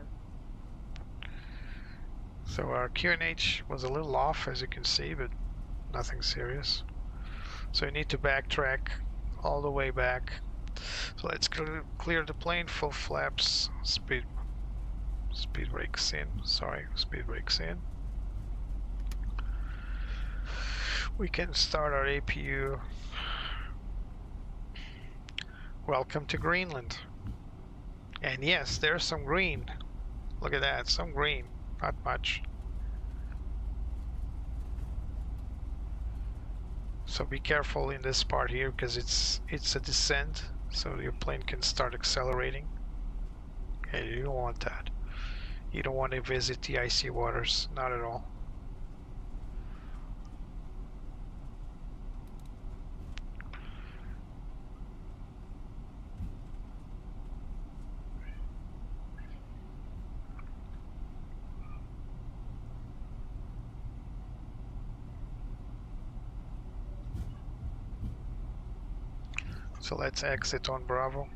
So our QNH was a little off, as you can see, but nothing serious. So you need to backtrack all the way back. So let's clear the plane, full flaps, speed brakes in. Sorry, speed brakes in. We can start our APU. Welcome to Greenland. And yes, there's some green. Look at that, some green. Not much. So be careful in this part here because it's a descent, so your plane can start accelerating. And you don't want that. You don't want to visit the icy waters, not at all. So let's exit on Bravo.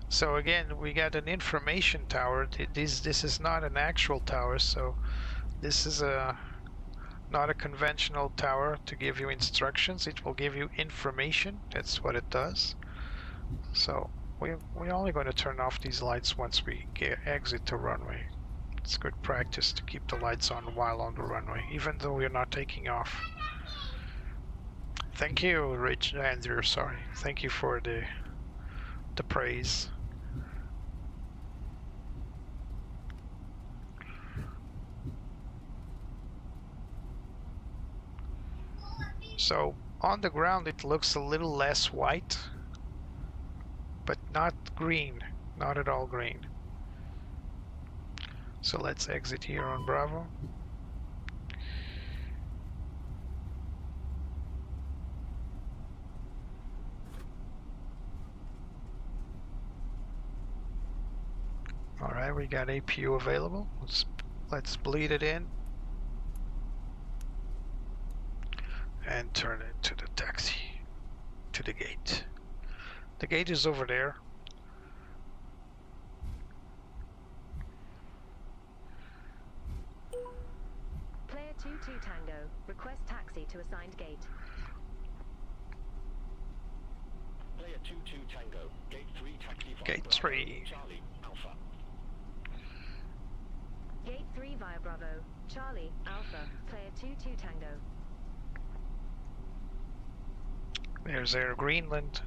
So again, we got an information tower. This is not an actual tower, so this is not a conventional tower to give you instructions. It will give you information. That's what it does. So we're only going to turn off these lights once we exit the runway. It's good practice to keep the lights on while on the runway, even though we're not taking off. Thank you, Andrew. Sorry. Thank you for the praise. So on the ground it looks a little less white, but not green, not at all green. So let's exit here on Bravo. All right, we got APU available. Let's bleed it in and turn it to the taxi, to the gate. The gate is over there. Player 22 Tango, request taxi to assigned gate. Player 22 Tango, gate 3 taxi via Gate Bravo, 3. Charlie, Alpha. Gate 3 via Bravo, Charlie, Alpha, player 22 Tango. There's Air Greenland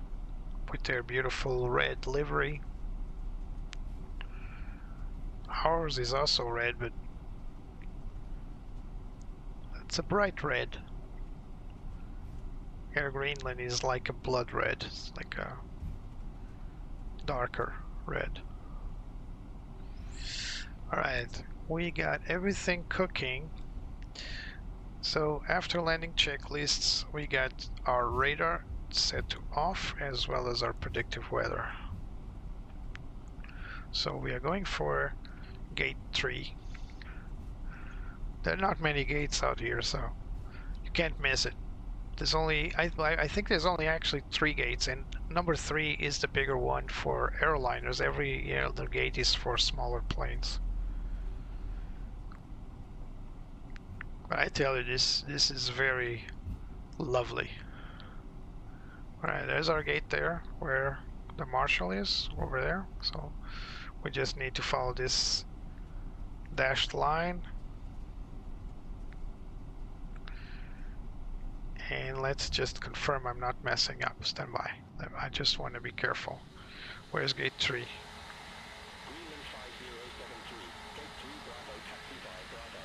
with their beautiful red livery. Ours is also red, but it's a bright red. Air Greenland is like a blood red. It's like a darker red. Alright, we got everything cooking. So after landing checklists, we got our radar set to off as well as our predictive weather. So we are going for gate 3. There are not many gates out here, so you can't miss it. There's only, I think there's only actually 3 gates, and number 3 is the bigger one for airliners. Every other gate is for smaller planes. But I tell you, this is very lovely. Alright, there's our gate there, where the marshal is, over there. So we just need to follow this dashed line. And let's just confirm I'm not messing up. Stand by. I just want to be careful. Where's gate 3? Greenland 5073, gate 3 Bravo, taxi via Bravo.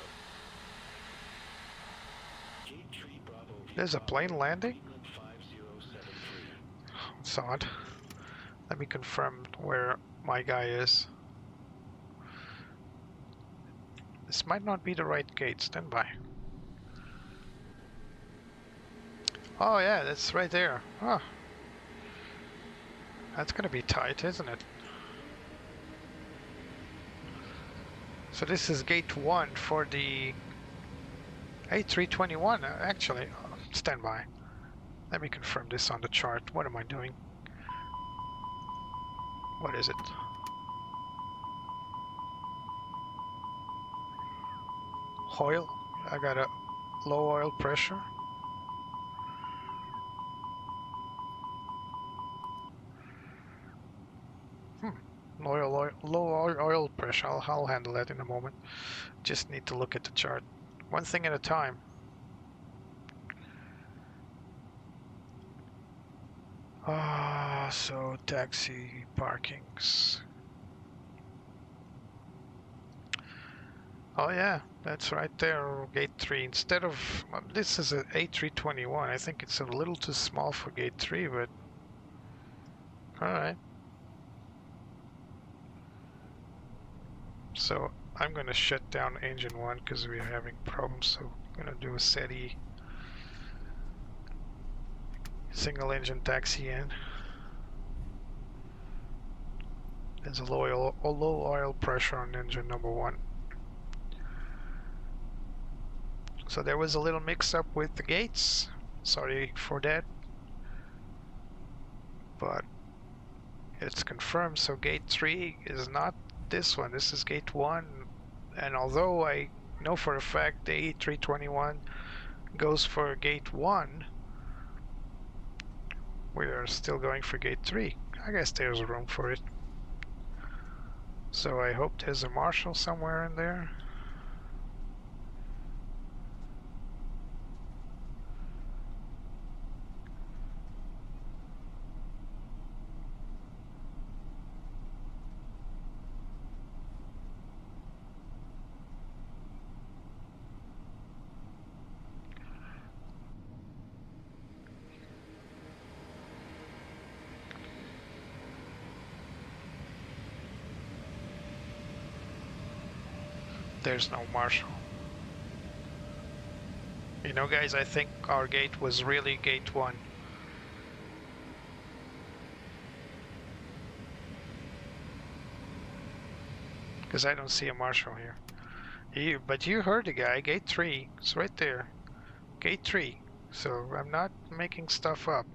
Gate 3 Bravo. There's a plane landing? Greenland 5073. It's odd. Let me confirm where my guy is. This might not be the right gate. Stand by. Oh yeah, that's right there. Oh, that's gonna be tight, isn't it? So this is gate 1 for the A321, actually. Stand by. Let me confirm this on the chart. What am I doing? What is it? Oil. I got a low oil pressure. Low oil pressure. I'll handle that in a moment. Just need to look at the chart. One thing at a time. So taxi parkings. Oh yeah, that's right there, gate 3. Instead of, this is an A321. I think it's a little too small for gate 3, but alright. So I'm going to shut down engine 1 because we're having problems, so I'm going to do a SETI single engine taxi in. There's a low oil pressure on engine number 1. So there was a little mix-up with the gates. Sorry for that. But it's confirmed, so gate 3 is not this one. This is gate 1. And although I know for a fact the A321 goes for gate 1, we are still going for gate 3. I guess there's room for it. So I hope there's a marshal somewhere in there. There's no marshal. You know, guys, I think our gate was really gate 1. Because I don't see a marshal here. But you heard the guy, gate 3. It's right there. Gate 3. So I'm not making stuff up.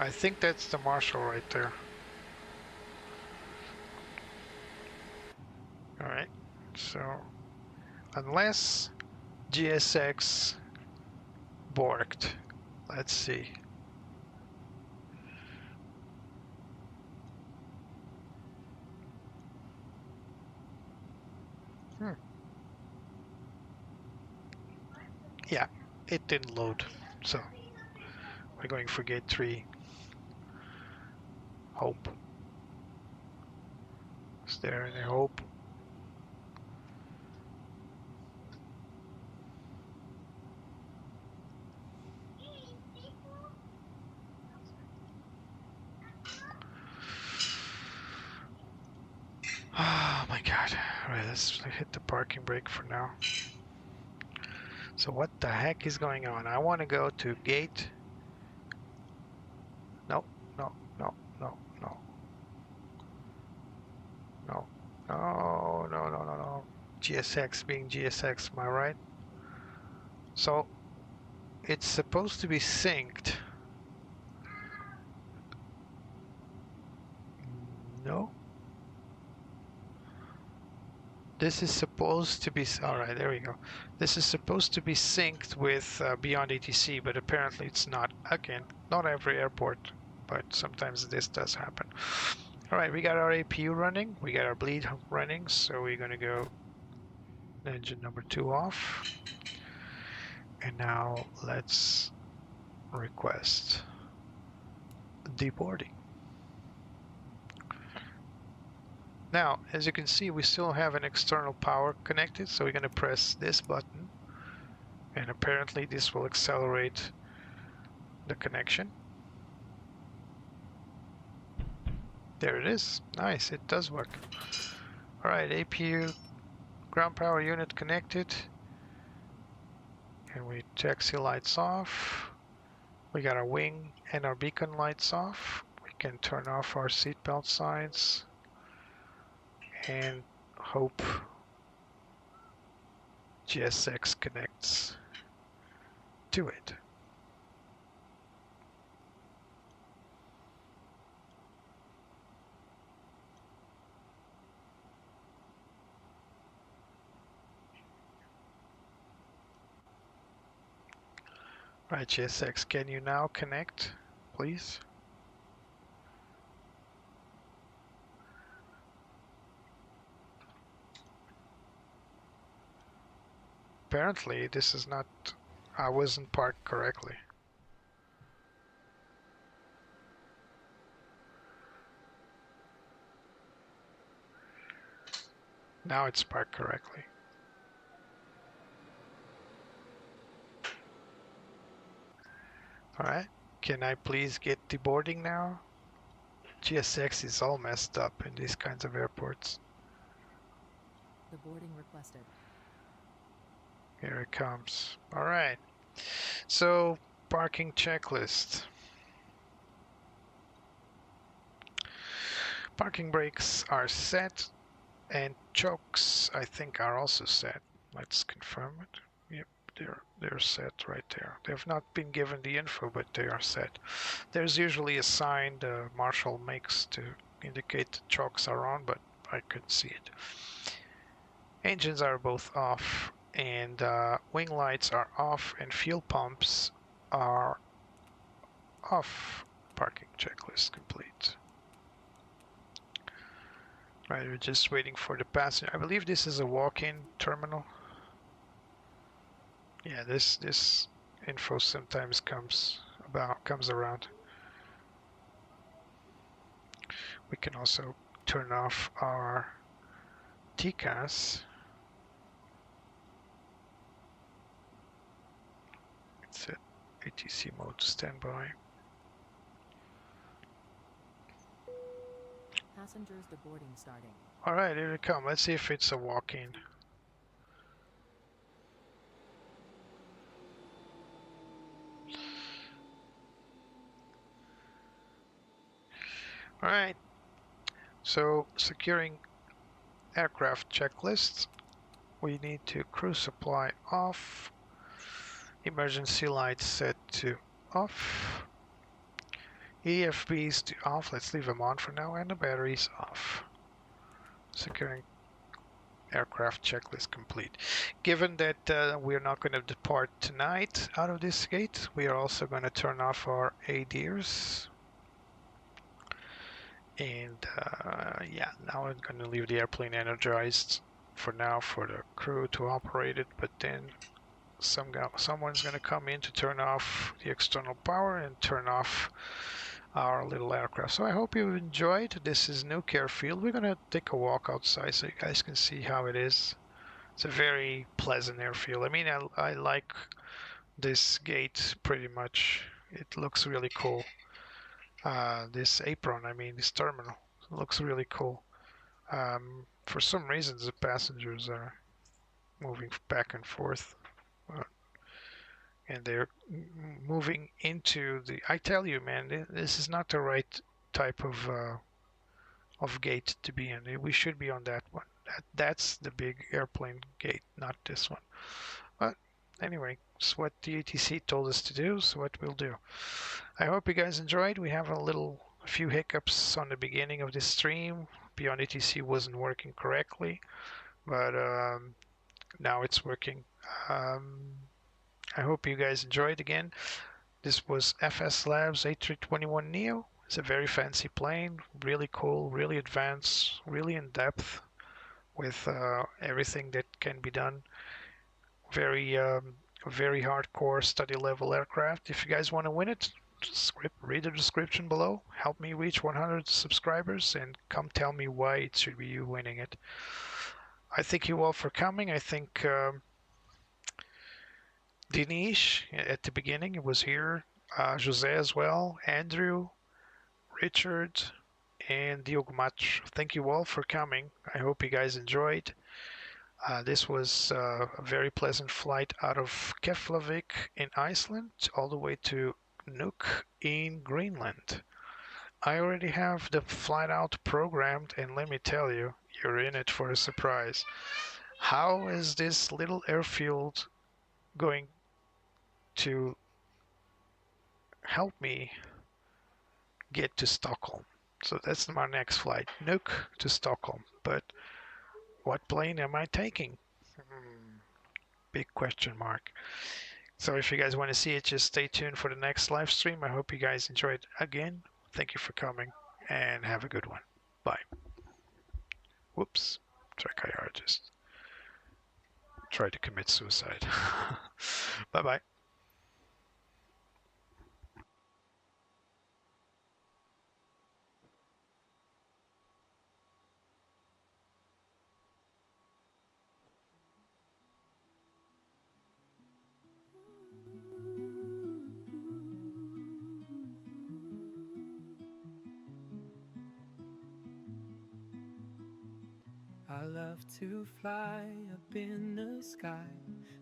I think that's the marshal right there. Alright, so unless GSX borked, let's see. Yeah, it didn't load, so we're going for gate 3. Hope. Is there any hope? Oh my god. Alright, let's hit the parking brake for now. So what the heck is going on? I want to go to gate... No, no, no, no, no. No, no, no, no, no, no. GSX being GSX, am I right? So, it's supposed to be synced. No. This is supposed to be... Alright, there we go. This is supposed to be synced with Beyond ATC, but apparently it's not. Again, not every airport, but sometimes this does happen. Alright, we got our APU running, we got our bleed running, so we're gonna go engine number 2 off. And now let's request deboarding. Now, as you can see, we still have an external power connected, so we're gonna press this button, and apparently this will accelerate the connection. There it is. Nice, it does work. Alright, APU ground power unit connected. And we taxi lights off. We got our wing and our beacon lights off. We can turn off our seatbelt signs and hope GSX connects to it. Right, GSX, can you now connect, please? Apparently, this is not... I wasn't parked correctly. Now it's parked correctly. Alright, can I please get deboarding now? GSX is all messed up in these kinds of airports. The boarding requested. Here it comes. Alright, so parking checklist. Parking brakes are set and chokes I think are also set. Let's confirm it. Yep, they're set right there. They've not been given the info, but they are set. There's usually a sign the marshal makes to indicate the chokes are on, but I couldn't see it. Engines are both off, and wing lights are off, and fuel pumps are off. Parking checklist complete. Right, we're just waiting for the passenger. I believe this is a walk-in terminal. Yeah, this info sometimes comes around. We can also turn off our TCAS. It's at ATC mode standby. Passengers deboarding starting. All right, here it comes. Let's see if it's a walk-in. All right. So securing aircraft checklist. We need to crew supply off. Emergency lights set to off. EFBs to off, let's leave them on for now, and the batteries off. Securing aircraft checklist complete. Given that we're not going to depart tonight out of this gate, we are also going to turn off our ADIRs. And yeah, now I'm going to leave the airplane energized for now for the crew to operate it, but then someone's going to come in to turn off the external power and turn off our little aircraft. So I hope you enjoyed. This is Nuuk Airfield. We're going to take a walk outside so you guys can see how it is. It's a very pleasant airfield. I mean, I like this gate pretty much. It looks really cool. This apron, I mean, this terminal looks really cool. For some reasons, the passengers are moving back and forth. And they're moving into the... I tell you, man, this is not the right type of gate to be in. We should be on that one. That's the big airplane gate, not this one. But anyway, it's what the ATC told us to do, so what we'll do. I hope you guys enjoyed. We have a few hiccups on the beginning of this stream. Beyond ATC wasn't working correctly, but now it's working. I hope you guys enjoyed again. This was FS Labs A321 Neo. It's a very fancy plane, really cool, really advanced, really in depth with everything that can be done. Very hardcore study level aircraft. If you guys want to win it, just read the description below. Help me reach 100 subscribers and come tell me why it should be you winning it. I thank you all for coming. I think Dinesh at the beginning, it was here, Jose as well, Andrew, Richard, and Diogo Macho. Thank you all for coming. I hope you guys enjoyed. This was a very pleasant flight out of Keflavik in Iceland all the way to Nuuk in Greenland. I already have the flight out programmed, and let me tell you, you're in it for a surprise. How is this little airfield going to help me get to Stockholm? So that's my next flight, Nuuk to Stockholm. But what plane am I taking? Big question mark. So if you guys want to see it, just stay tuned for the next live stream. I hope you guys enjoyed again. Thank you for coming and have a good one. Bye. Whoops. Track IR just tried to commit suicide. Bye-bye. I love to fly up in the sky.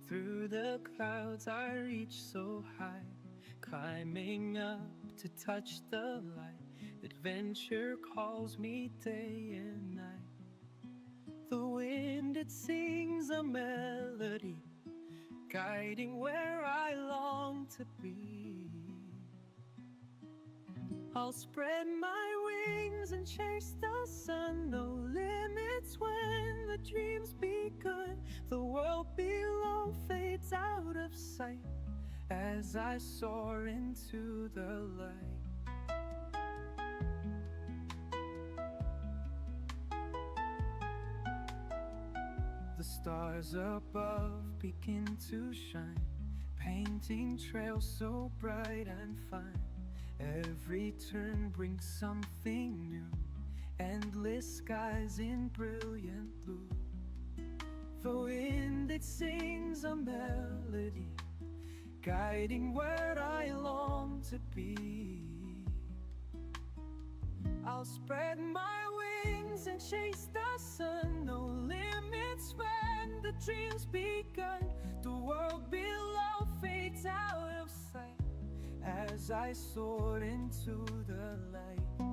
Through the clouds I reach so high, climbing up to touch the light. Adventure calls me day and night. The wind, it sings a melody, guiding where I long to be. I'll spread my wings and chase the sun. No limits when the dream's begun. The world below fades out of sight as I soar into the light. The stars above begin to shine, painting trails so bright and fine. Every turn brings something new, endless skies in brilliant blue. The wind, it sings a melody, guiding where I long to be. I'll spread my wings and chase the sun. No limits when the dream's begun. The world below fades out of sight as I soar into the light.